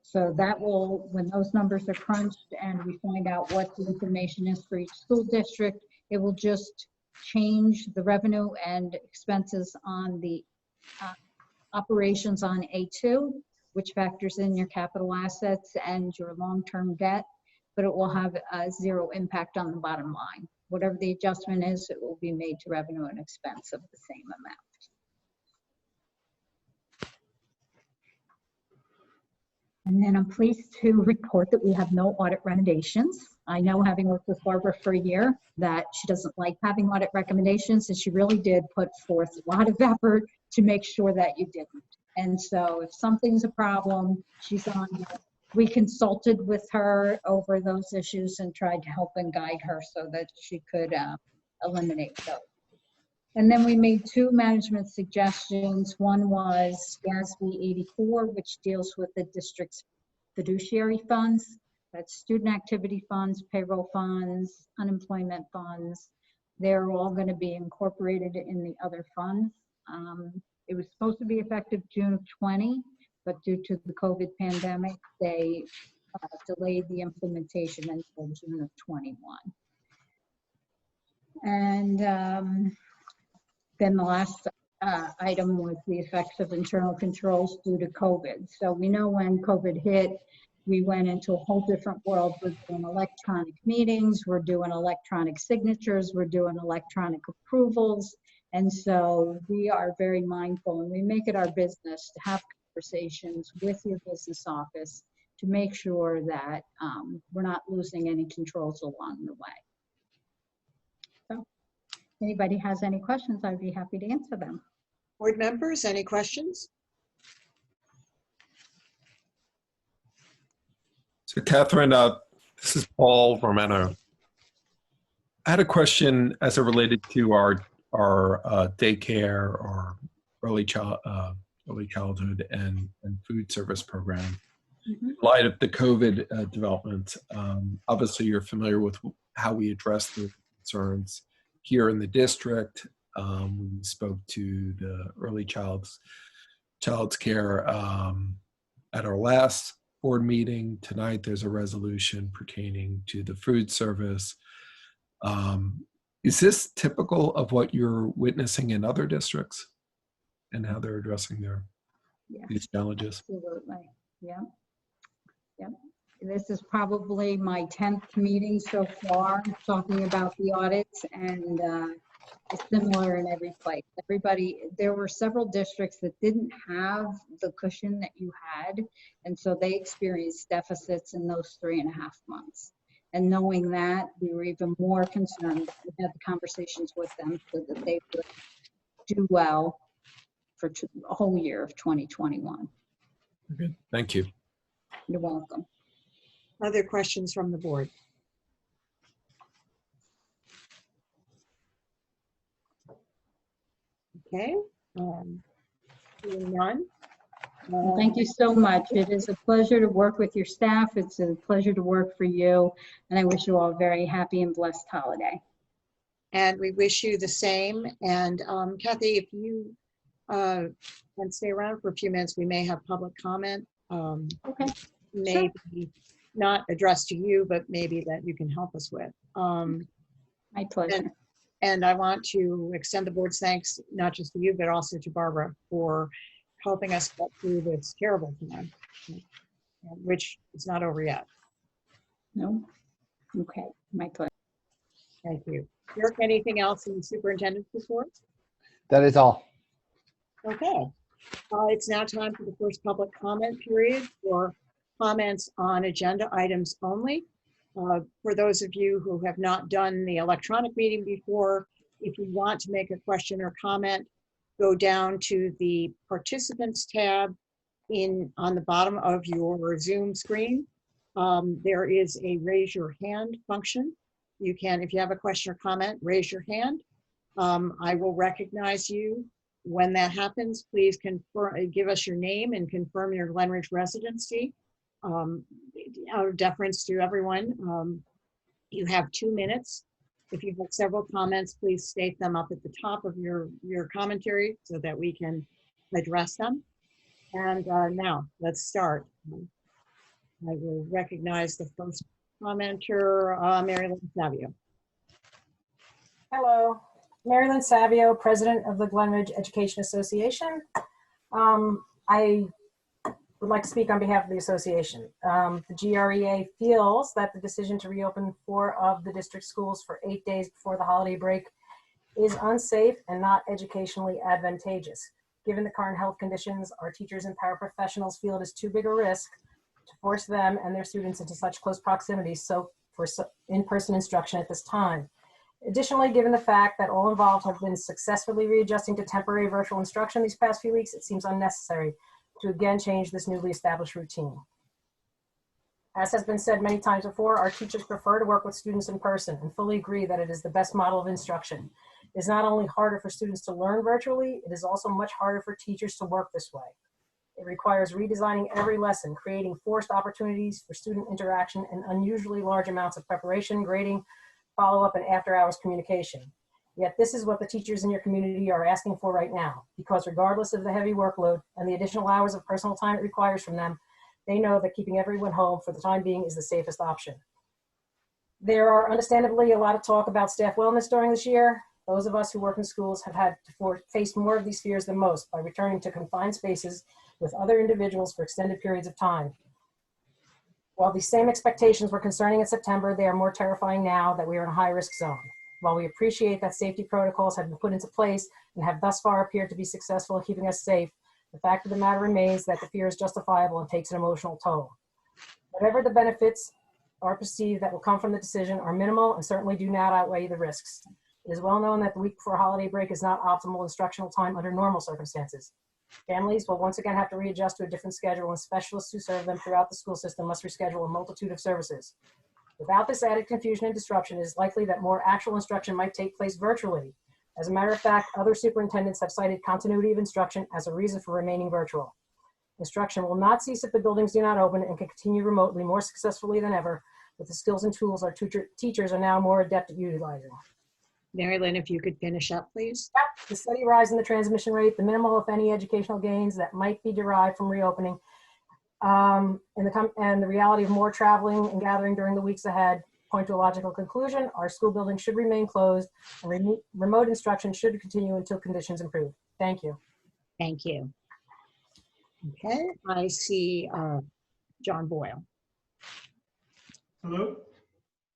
So that will, when those numbers are crunched and we find out what the information is for each school district, it will just change the revenue and expenses on the operations on A2, which factors in your capital assets and your long-term debt, but it will have a 0 impact on the bottom line. Whatever the adjustment is, it will be made to revenue and expense of the same amount. And then I'm pleased to report that we have no audit renovations. I know, having worked with Barbara for a year, that she doesn't like having audit recommendations, and she really did put forth a lot of effort to make sure that you didn't. And so if something's a problem, she's on it. We consulted with her over those issues and tried to help and guide her so that she could eliminate those. And then we made 2 management suggestions. One was GASB 84, which deals with the district's fiduciary funds. That's student activity funds, payroll funds, unemployment funds. They're all going to be incorporated in the other funds. It was supposed to be effective June of 20, but due to the COVID pandemic, they delayed the implementation until June of 21. And then the last item was the effects of internal controls due to COVID. So we know when COVID hit, we went into a whole different world. We're doing electronic meetings, we're doing electronic signatures, we're doing electronic approvals. And so we are very mindful, and we make it our business to have conversations with your business office to make sure that we're not losing any controls along the way. So if anybody has any questions, I'd be happy to answer them. Board members, any questions? So Catherine, this is Paul Romano. I had a question as it related to our daycare or early childhood and food service program. In light of the COVID development, obviously you're familiar with how we address the concerns here in the district. We spoke to the early child's care at our last board meeting. Tonight there's a resolution pertaining to the food service. Is this typical of what you're witnessing in other districts and how they're addressing these challenges? Absolutely. Yeah. Yep. This is probably my 10th meeting so far talking about the audits, and it's similar in every place. There were several districts that didn't have the cushion that you had, and so they experienced deficits in those 3.5 months. And knowing that, we were even more concerned. We had the conversations with them so that they would do well for a whole year of 2021. Okay. Thank you. You're welcome. Other questions from the board? Okay, seeing none. Well, thank you so much. It is a pleasure to work with your staff. It's a pleasure to work for you. And I wish you all a very happy and blessed holiday. And we wish you the same. And Kathy, if you can stay around for a few minutes, we may have public comment. Okay. Maybe not addressed to you, but maybe that you can help us with. My pleasure. And I want to extend the board's thanks, not just to you, but also to Barbara for helping us get through this terrible time, which is not over yet. No? Okay, my pleasure. Thank you. Dirk, anything else in the superintendent's report? That is all. Okay. It's now time for the first public comment period for comments on agenda items only. For those of you who have not done the electronic meeting before, if you want to make a question or comment, go down to the participants tab on the bottom of your Zoom screen. There is a raise your hand function. You can, if you have a question or comment, raise your hand. I will recognize you. When that happens, please give us your name and confirm your Glen Ridge residency. Out of deference to everyone, you have 2 minutes. If you have several comments, please state them up at the top of your commentary so that we can address them. And now let's start. I will recognize the first commenter, Mary Lynn Savio. Hello, Mary Lynn Savio, President of the Glen Ridge Education Association. I would like to speak on behalf of the association. The GREA feels that the decision to reopen 4 of the district schools for 8 days before the holiday break is unsafe and not educationally advantageous. Given the current health conditions, our teachers and paraprofessionals feel it is too big a risk to force them and their students into such close proximity for in-person instruction at this time. Additionally, given the fact that all involved have been successfully readjusting to temporary virtual instruction these past few weeks, it seems unnecessary to again change this newly established routine. As has been said many times before, our teachers prefer to work with students in person and fully agree that it is the best model of instruction. It is not only harder for students to learn virtually, it is also much harder for teachers to work this way. It requires redesigning every lesson, creating forced opportunities for student interaction, and unusually large amounts of preparation, grading, follow-up, and after-hours communication. Yet this is what the teachers in your community are asking for right now, because regardless of the heavy workload and the additional hours of personal time it requires from them, they know that keeping everyone home for the time being is the safest option. There are understandably a lot of talk about staff wellness during this year. Those of us who work in schools have had to face more of these fears than most by returning to confined spaces with other individuals for extended periods of time. While these same expectations were concerning in September, they are more terrifying now that we are in a high-risk zone. While we appreciate that safety protocols have been put into place and have thus far appeared to be successful in keeping us safe, the fact of the matter remains that the fear is justifiable and takes an emotional toll. Whatever the benefits are perceived that will come from the decision are minimal and certainly do not outweigh the risks. It is well known that the week before holiday break is not optimal instructional time under normal circumstances. Families will once again have to readjust to a different schedule, and specialists who serve them throughout the school system must reschedule a multitude of services. Without this added confusion and disruption, it is likely that more actual instruction might take place virtually. As a matter of fact, other superintendents have cited continuity of instruction as a reason for remaining virtual. Instruction will not cease if the buildings do not open and can continue remotely more successfully than ever with the skills and tools our teachers are now more adept at utilizing. Mary Lynn, if you could finish up, please. Yep. The steady rise in the transmission rate, the minimal, if any, educational gains that might be derived from reopening, and the reality of more traveling and gathering during the weeks ahead point to a logical conclusion. Our school buildings should remain closed, and remote instruction should continue until conditions improve. Thank you. Thank you. Okay, I see John Boyle. Hello?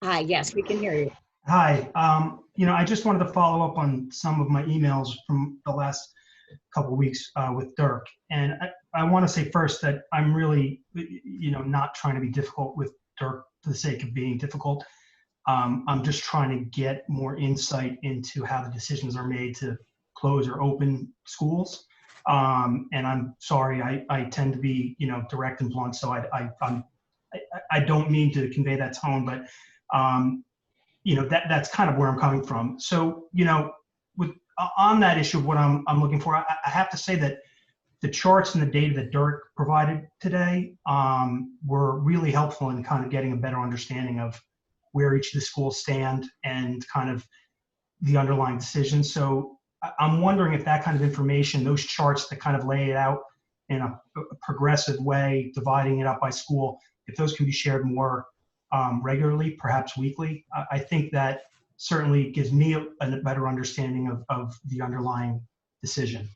Hi, yes, we can hear you. Hi. I just wanted to follow up on some of my emails from the last couple of weeks with Dirk. And I want to say first that I'm really, not trying to be difficult with Dirk for the sake of being difficult. I'm just trying to get more insight into how the decisions are made to close or open schools. And I'm sorry, I tend to be, direct and blunt, so I don't mean to convey that tone, but that's kind of where I'm coming from. So, on that issue of what I'm looking for, I have to say that the charts and the data that Dirk provided today were really helpful in kind of getting a better understanding of where each of the schools stand and kind of the underlying decisions. So I'm wondering if that kind of information, those charts that kind of lay it out in a progressive way, dividing it up by school, if those can be shared more regularly, perhaps weekly, I think that certainly gives me a better understanding of the underlying decision.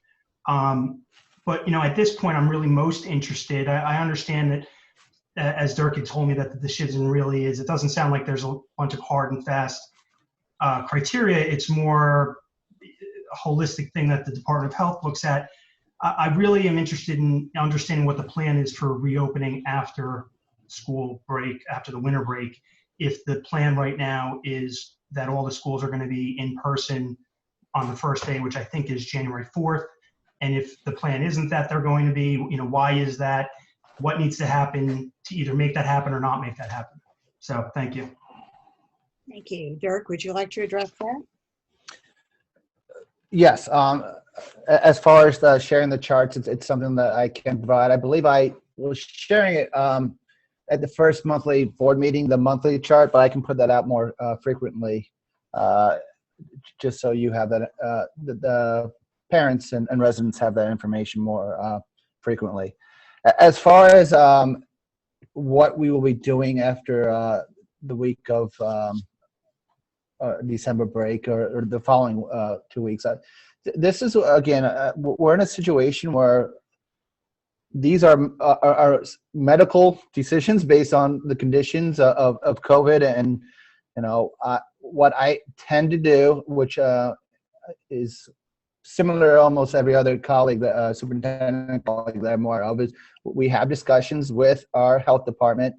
But at this point, I'm really most interested. I understand that, as Dirk had told me, that the decision really is, it doesn't sound like there's a bunch of hard and fast criteria. It's more a holistic thing that the Department of Health looks at. I really am interested in understanding what the plan is for reopening after school break, after the winter break. If the plan right now is that all the schools are going to be in person on the first day, which I think is January 4th. And if the plan isn't that they're going to be, why is that? What needs to happen to either make that happen or not make that happen? So thank you. Thank you. Dirk, would you like to address that? Yes. As far as sharing the charts, it's something that I can provide. I believe I was sharing it at the first monthly board meeting, the monthly chart, but I can put that out more frequently, just so you have that, the parents and residents have that information more frequently. As far as what we will be doing after the week of December break or the following 2 weeks, this is, again, we're in a situation where these are medical decisions based on the conditions of COVID. And, what I tend to do, which is similar to almost every other colleague, superintendent colleague that I'm aware of, is we have discussions with our health department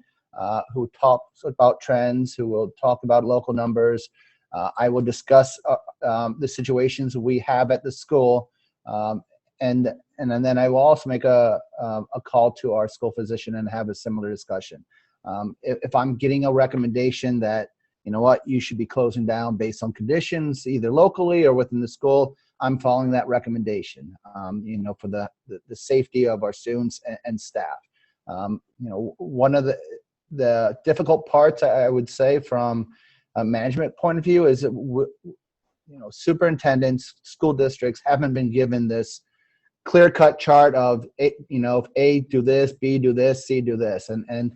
who talks about trends, who will talk about local numbers. I will discuss the situations we have at the school, and then I will also make a call to our school physician and have a similar discussion. If I'm getting a recommendation that, you should be closing down based on conditions, either locally or within the school, I'm following that recommendation, for the safety of our students and staff. One of the difficult parts, I would say, from a management point of view, is that superintendents, school districts haven't been given this clear-cut chart of, if A, do this, B, do this, C, do this. And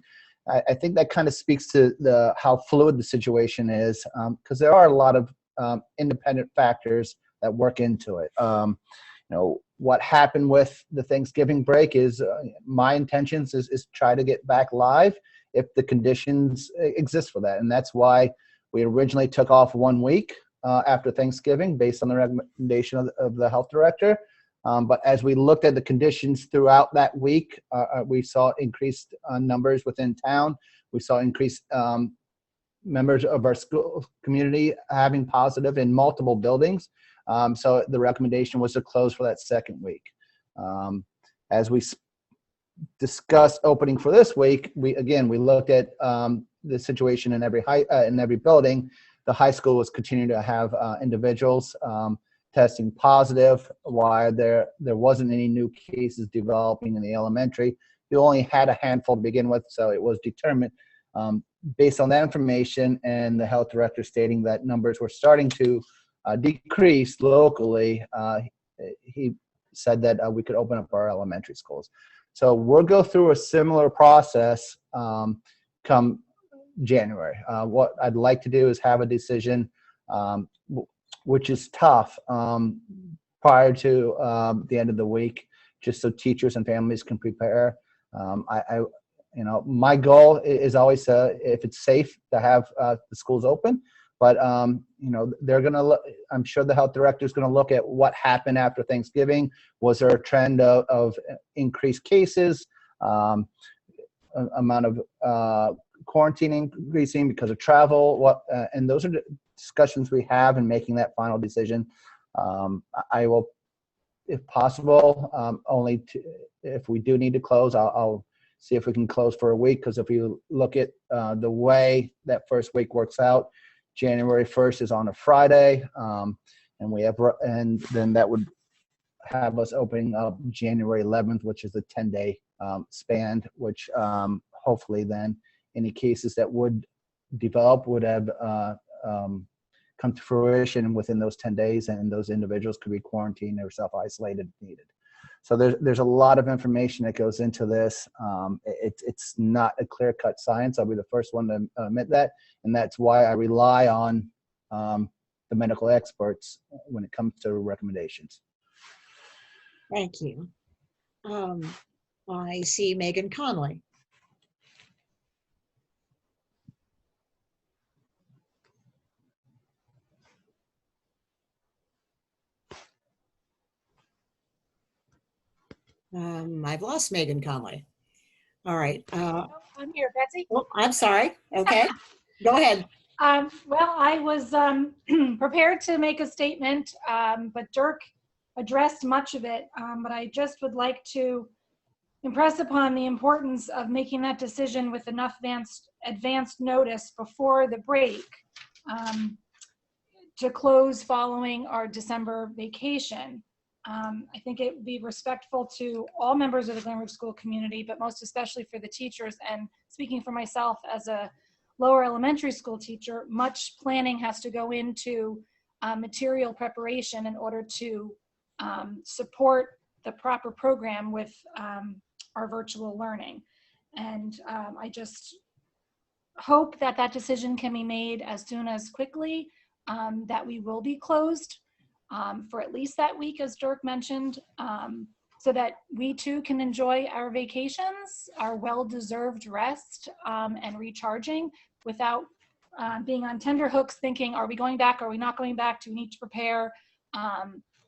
I think that kind of speaks to how fluid the situation is, because there are a lot of independent factors that work into it. What happened with the Thanksgiving break is my intentions is try to get back live if the conditions exist for that. And that's why we originally took off 1 week after Thanksgiving based on the recommendation of the health director. But as we looked at the conditions throughout that week, we saw increased numbers within town. We saw increased members of our school community having positive in multiple buildings. So the recommendation was to close for that second week. As we discussed opening for this week, we looked at the situation in every building. The high school was continuing to have individuals testing positive, while there wasn't any new cases developing in the elementary. You only had a handful to begin with, so it was determined based on that information and the health director stating that numbers were starting to decrease locally. He said that we could open up our elementary schools. So we'll go through a similar process come January. What I'd like to do is have a decision, which is tough, prior to the end of the week, just so teachers and families can prepare. My goal is always if it's safe to have the schools open, but they're gonna look. I'm sure the health director is gonna look at what happened after Thanksgiving. Was there a trend of increased cases, amount of quarantine increasing because of travel? And those are the discussions we have in making that final decision. I will, if possible, if we do need to close, I'll see if we can close for a week, because if you look at the way that first week works out, January 1st is on a Friday, and then that would have us opening up January 11th, which is a 10-day span, which hopefully then any cases that would develop would have come to fruition within those 10 days, and those individuals could be quarantined or self-isolated if needed. So there's a lot of information that goes into this. It's not a clear-cut science. I'll be the first one to admit that, and that's why I rely on the medical experts when it comes to recommendations. Thank you. I see Megan Conley. I've lost Megan Conley. All right. I'm here, Betsy. Oh, I'm sorry. Okay, go ahead. Well, I was prepared to make a statement, but Dirk addressed much of it. But I just would like to impress upon the importance of making that decision with enough advanced notice before the break to close following our December vacation. I think it would be respectful to all members of the Glenwood school community, but most especially for the teachers. And speaking for myself as a lower elementary school teacher, much planning has to go into material preparation in order to support the proper program with our virtual learning. And I just hope that that decision can be made as soon as quickly, that we will be closed for at least that week, as Dirk mentioned, so that we too can enjoy our vacations, our well-deserved rest and recharging without being on tender hooks thinking, are we going back? Are we not going back? Do we need to prepare?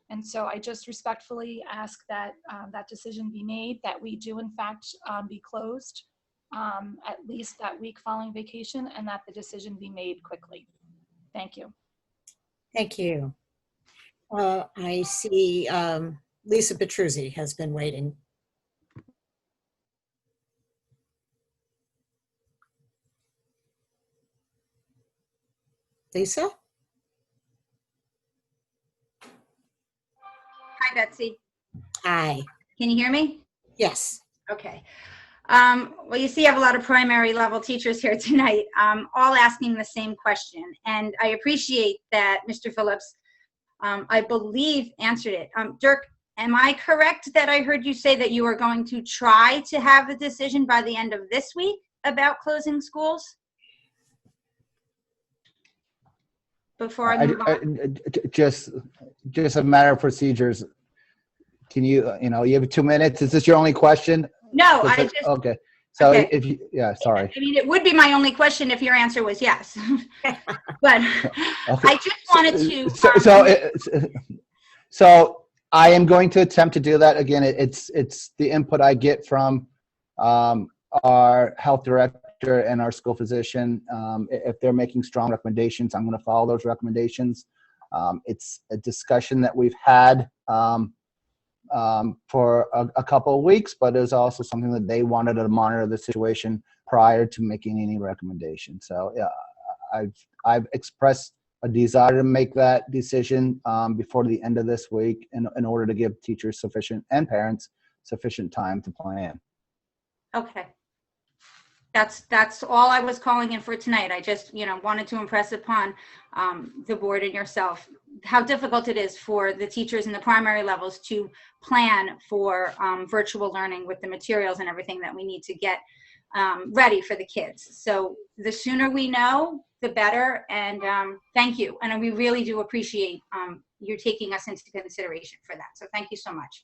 And so I just respectfully ask that that decision be made, that we do in fact be closed at least that week following vacation, and that the decision be made quickly. Thank you. Thank you. I see Lisa Petruzzi has been waiting. Lisa? Hi, Betsy. Hi. Can you hear me? Yes. Okay. Well, you see, I have a lot of primary level teachers here tonight, all asking the same question. And I appreciate that Mr. Phillips, I believe, answered it. Dirk, am I correct that I heard you say that you are going to try to have a decision by the end of this week about closing schools? Before I move on. Just a matter of procedures. Can you, you have 2 minutes? Is this your only question? No, okay. So okay. if you, yeah, sorry. I mean, it would be my only question if your answer was yes. But okay. I just wanted to. So I am going to attempt to do that. Again, it's the input I get from our health director and our school physician. If they're making strong recommendations, I'm going to follow those recommendations. It's a discussion that we've had for a couple of weeks, but it was also something that they wanted to monitor the situation prior to making any recommendations. So yeah, I've expressed a desire to make that decision before the end of this week in order to give teachers sufficient and parents sufficient time to plan. Okay. That's all I was calling in for tonight. I just, wanted to impress upon the board and yourself how difficult it is for the teachers in the primary levels to plan for virtual learning with the materials and everything that we need to get ready for the kids. So the sooner we know, the better. And thank you. And we really do appreciate you taking us into consideration for that. So thank you so much.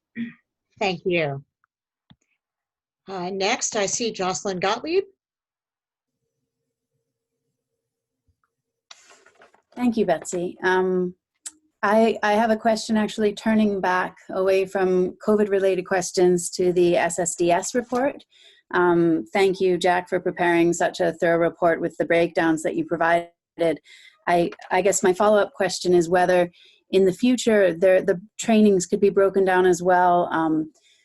Thank you. Next, I see Jocelyn Gottlieb. Thank you, Betsy. I have a question actually turning back away from COVID-related questions to the SSDS report. Thank you, Jack, for preparing such a thorough report with the breakdowns that you provided. I guess my follow-up question is whether in the future the trainings could be broken down as well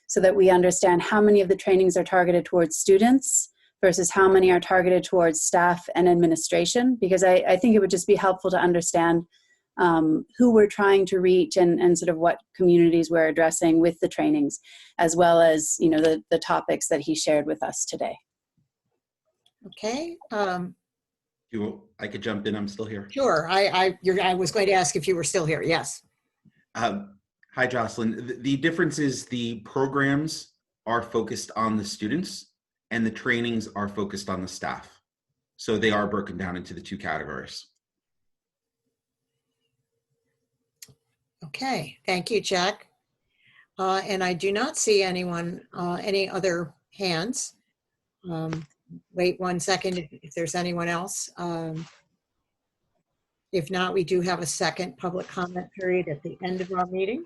so that we understand how many of the trainings are targeted towards students versus how many are targeted towards staff and administration, because I think it would just be helpful to understand who we're trying to reach and sort of what communities we're addressing with the trainings, as well as, you know, the topics that he shared with us today. Okay. I could jump in. I'm still here. Sure. I was going to ask if you were still here. Yes. Hi, Jocelyn. The difference is the programs are focused on the students and the trainings are focused on the staff. So they are broken down into the two categories. Okay. Thank you, Jack. And I do not see anyone, any other hands. Wait 1 second if there's anyone else. If not, we do have a second public comment period at the end of our meeting.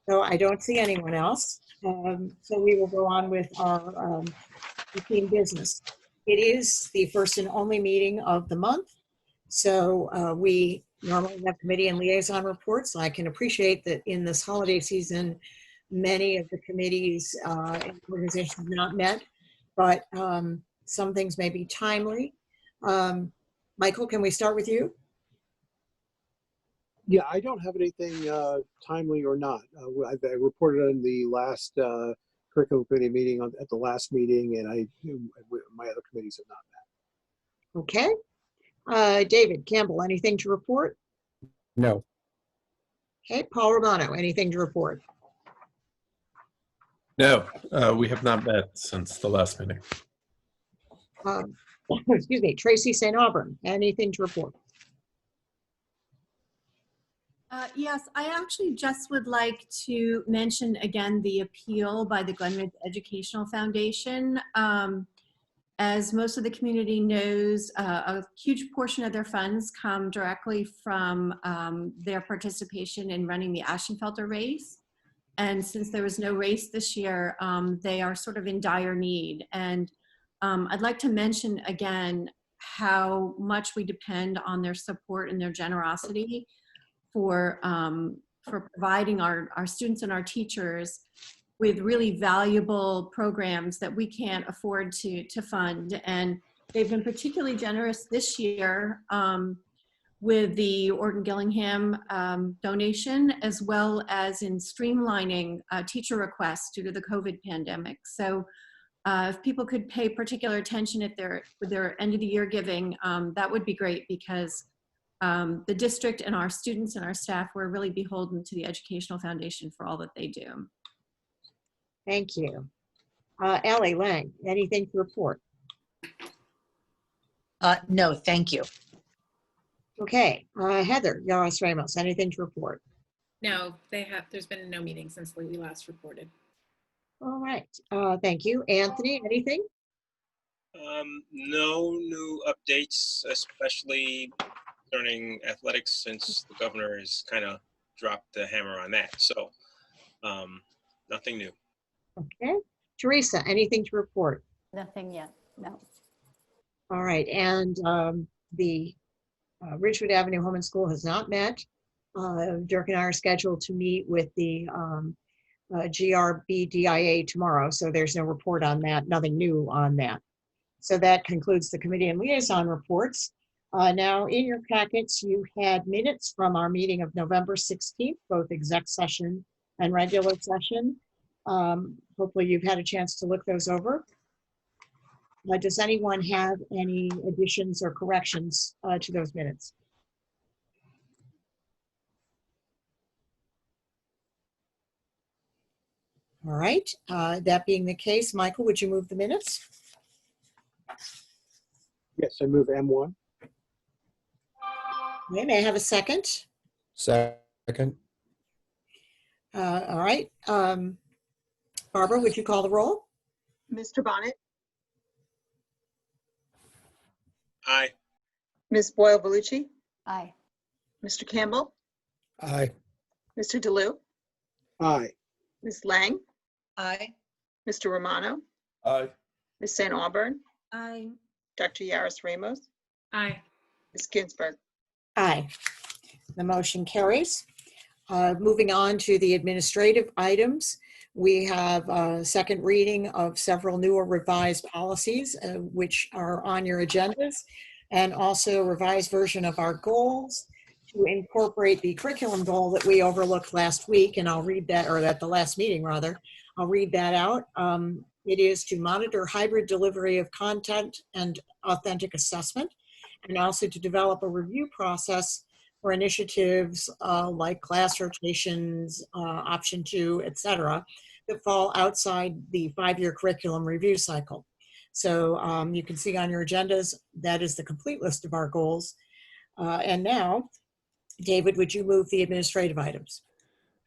So I don't see anyone else. So we will go on with our routine business. It is the first and only meeting of the month. So we normally have committee and liaison reports. I can appreciate that in this holiday season, many of the committees and organizations have not met, but some things may be timely. Michael, can we start with you? Yeah, I don't have anything timely or not. I reported on the last curriculum committee meeting at the last meeting, and my other committees have not met. Okay. David Campbell, anything to report? No. Okay. Paul Romano, anything to report? No, we have not met since the last meeting. Excuse me, Tracy St. Auburn, anything to report? Yes, I actually just would like to mention again the appeal by the Glenwood Educational Foundation. As most of the community knows, a huge portion of their funds come directly from their participation in running the Ashenfelter race. And since there was no race this year, they are sort of in dire need. And I'd like to mention again how much we depend on their support and their generosity for providing our students and our teachers with really valuable programs that we can't afford to fund. And they've been particularly generous this year with the Orton-Gillingham donation, as well as in streamlining teacher requests due to the COVID pandemic. So if people could pay particular attention with their end of the year giving, that would be great, because the district and our students and our staff were really beholden to the Educational Foundation for all that they do. Thank you. Ellie Lang, anything to report? No, thank you. Okay. Heather Yaros Ramos, anything to report? No, there's been no meeting since we last reported. All right. Thank you. Anthony, anything? No new updates, especially concerning athletics, since the governor has kind of dropped the hammer on that. So nothing new. Okay. Teresa, anything to report? Nothing yet, no. All right. And the Ridgewood Avenue Home and School has not met. Dirk and I are scheduled to meet with the GRBDIA tomorrow, so there's no report on that, nothing new on that. So that concludes the committee and liaison reports. Now, in your packets, you had minutes from our meeting of November 16th, both exec session and regular session. Hopefully you've had a chance to look those over. Does anyone have any additions or corrections to those minutes? All right, that being the case, Michael, would you move the minutes? Yes, I move M1. Okay, may I have a second? Second. All right. Barbara, would you call the roll? Mr. Bonnet, Aye. Ms. Boyle-Bellucci, Aye. Mr. Campbell, Aye. Mr. DeLue, Aye. Ms. Lang, Aye. Mr. Romano, Aye. Ms. St. Auburn, Aye. Dr. Yaros Ramos, Aye. Ms. Ginsburg. Aye. The motion carries. Moving on to the administrative items, we have a second reading of several newer revised policies, which are on your agendas, and also a revised version of our goals to incorporate the curriculum goal that we overlooked last week, and I'll read that, or at the last meeting rather, I'll read that out. It is to monitor hybrid delivery of content and authentic assessment, and also to develop a review process for initiatives like class rotations, option 2, etc., that fall outside the 5-year curriculum review cycle. So you can see on your agendas, that is the complete list of our goals. And now, David, would you move the administrative items?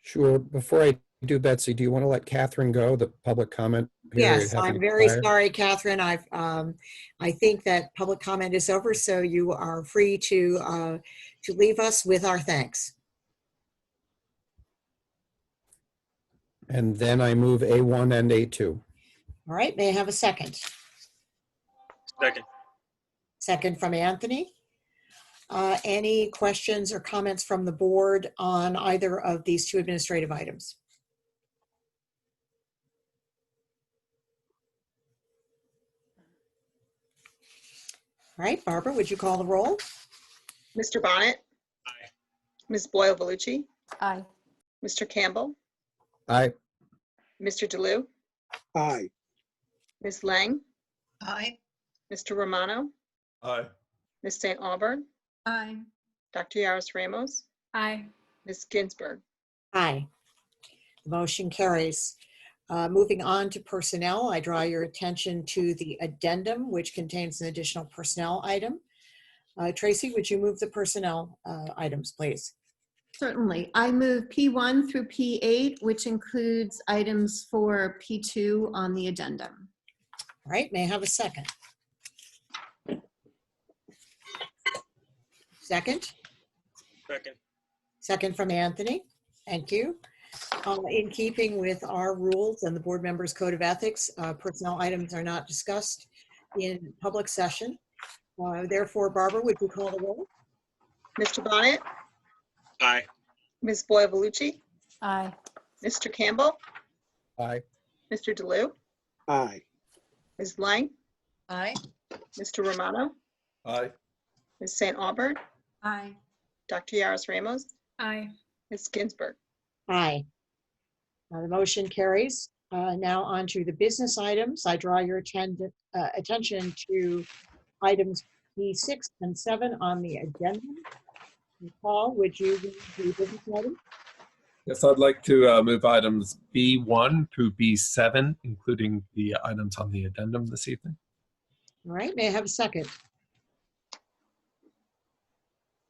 Sure. Before I do, Betsy, do you want to let Catherine go? The public comment period. Yes, having I'm very expired? sorry, Catherine. I think that public comment is over, so you are free to leave us with our thanks. And then I move A1 and A2. All right, may I have a second? Second. Second from Anthony. Any questions or comments from the board on either of these two administrative items? All right, Barbara, would you call the roll? Mr. Bonnet? Aye. Ms. Boyle-Vellucci? Aye. Mr. Campbell? Aye. Mr. DeLue? Aye. Ms. Lang? Aye. Mr. Romano? Aye. Ms. St. Aubern? Aye. Dr. Yaris Ramos? Aye. Ms. Ginsburg? Aye. The motion carries. Moving on to personnel, I draw your attention to the addendum, which contains an additional personnel item. Tracy, would you move the personnel items, please? Certainly. I move P1 through P8, which includes items for P2 on the addendum. All right, may I have a second? Second? Second. Second from Anthony. Thank you. In keeping with our rules and the board members' code of ethics, personnel items are not discussed in public session. Therefore, Barbara, would you call the roll? Mr. Bonnet? Aye. Ms. Boyle-Vellucci? Aye. Mr. Campbell? Aye. Mr. DeLue? Aye. Ms. Lang? Aye. Mr. Romano? Aye. Ms. St. Aubern? Aye. Dr. Yaris Ramos? Aye. Ms. Ginsburg? Aye. The motion carries. Now on to the business items. I draw your attention to items P6 and 7 on the agenda. Paul, would you read the business item? Yes, I'd like to move items B1 through B7, including the items on the addendum this evening. All right, may I have a second?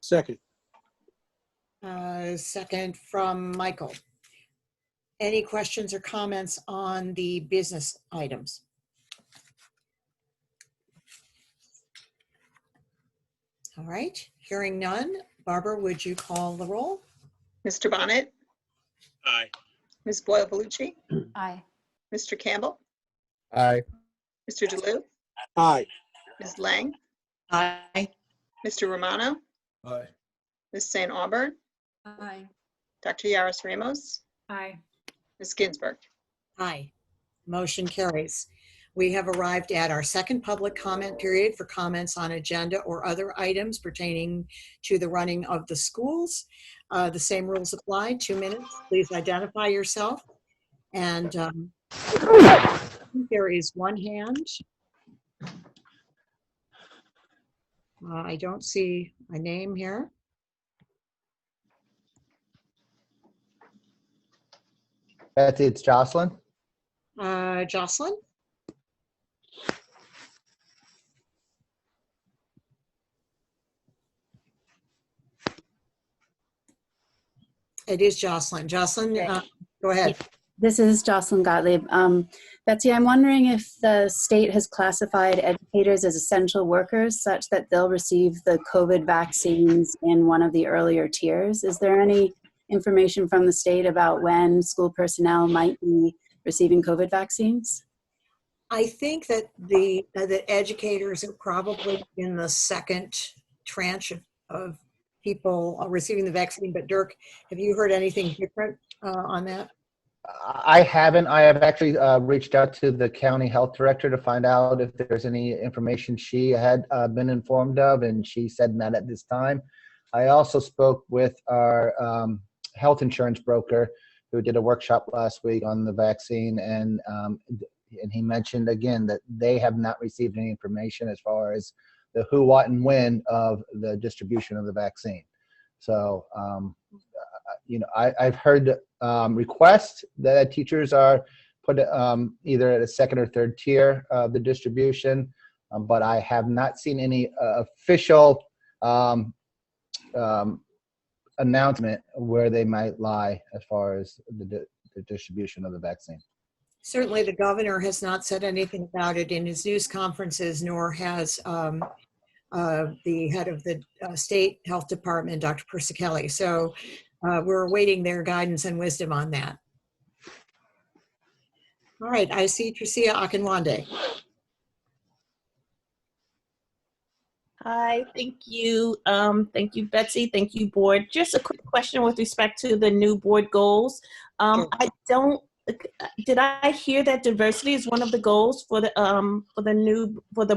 Second. Second from Michael. Any questions or comments on the business items? All right, hearing none. Barbara, would you call the roll? Mr. Bonnet? Aye. Ms. Boyle-Vellucci? Aye. Mr. Campbell? Aye. Mr. DeLue? Aye. Ms. Lang? Aye. Mr. Romano? Aye. Ms. St. Aubern? Aye. Dr. Yaris Ramos? Aye. Ms. Ginsburg? Aye. Motion carries. We have arrived at our second public comment period for comments on agenda or other items pertaining to the running of the schools. The same rules apply. 2 minutes. Please identify yourself. And there is one hand. I don't see a name here. Betsy, it's Jocelyn. Jocelyn? It is Jocelyn. Jocelyn, go ahead. This is Jocelyn Gottlieb. Betsy, I'm wondering if the state has classified educators as essential workers such that they'll receive the COVID vaccines in one of the earlier tiers. Is there any information from the state about when school personnel might be receiving COVID vaccines? I think that the educators are probably in the second tranche of people receiving the vaccine. But Dirk, have you heard anything different on that? I haven't. I have actually reached out to the county health director to find out if there's any information she had been informed of, and she said not at this time. I also spoke with our health insurance broker who did a workshop last week on the vaccine, and he mentioned again that they have not received any information as far as the who, what, and when of the distribution of the vaccine. So, I've heard requests that teachers are put either at a second or third tier of the distribution, but I have not seen any official announcement where they might lie as far as the distribution of the vaccine. Certainly, the governor has not said anything about it in his news conferences, nor has the head of the state health department, Dr. Persicelli. So we're awaiting their guidance and wisdom on that. All right, I see Tricia Akinwande. Hi, thank you. Thank you, Betsy. Thank you, board. Just a quick question with respect to the new board goals. Did I hear that diversity is one of the goals for the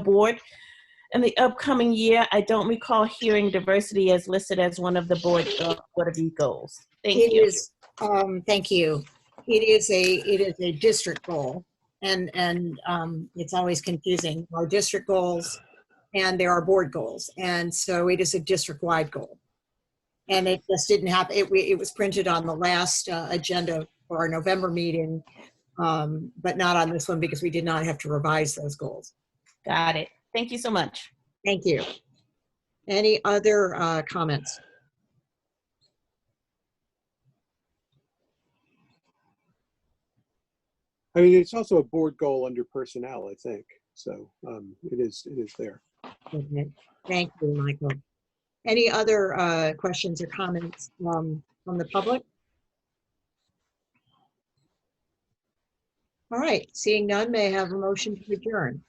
board in the upcoming year? I don't recall hearing diversity as listed as one of the board review goals. Thank you. Thank you. It is a district goal, and it's always confusing. Our district goals, and there are board goals, and so it is a district-wide goal. And it just didn't happen. It was printed on the last agenda for our November meeting, but not on this one because we did not have to revise those goals. Got it. Thank you so much. Thank you. Any other comments? I mean, it's also a board goal under personnel, I think. So it is there. Okay. Thank you, Michael. Any other questions or comments from the public? All right, seeing none, may I have a motion to adjourn?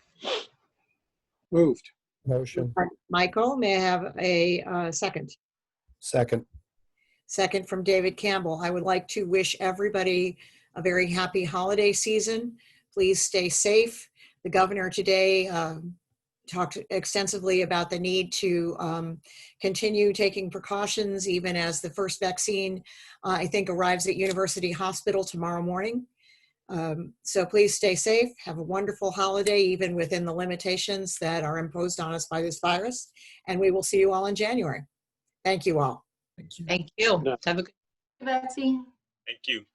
Moved. Motion. Michael, may I have a second? Second. Second from David Campbell. I would like to wish everybody a very happy holiday season. Please stay safe. The governor today talked extensively about the need to continue taking precautions even as the first vaccine, I think, arrives at University Hospital tomorrow morning. So please stay safe. Have a wonderful holiday, even within the limitations that are imposed on us by this virus. And we will see you all in January. Thank you all. Thank you. Have a good Betsy. Thank you.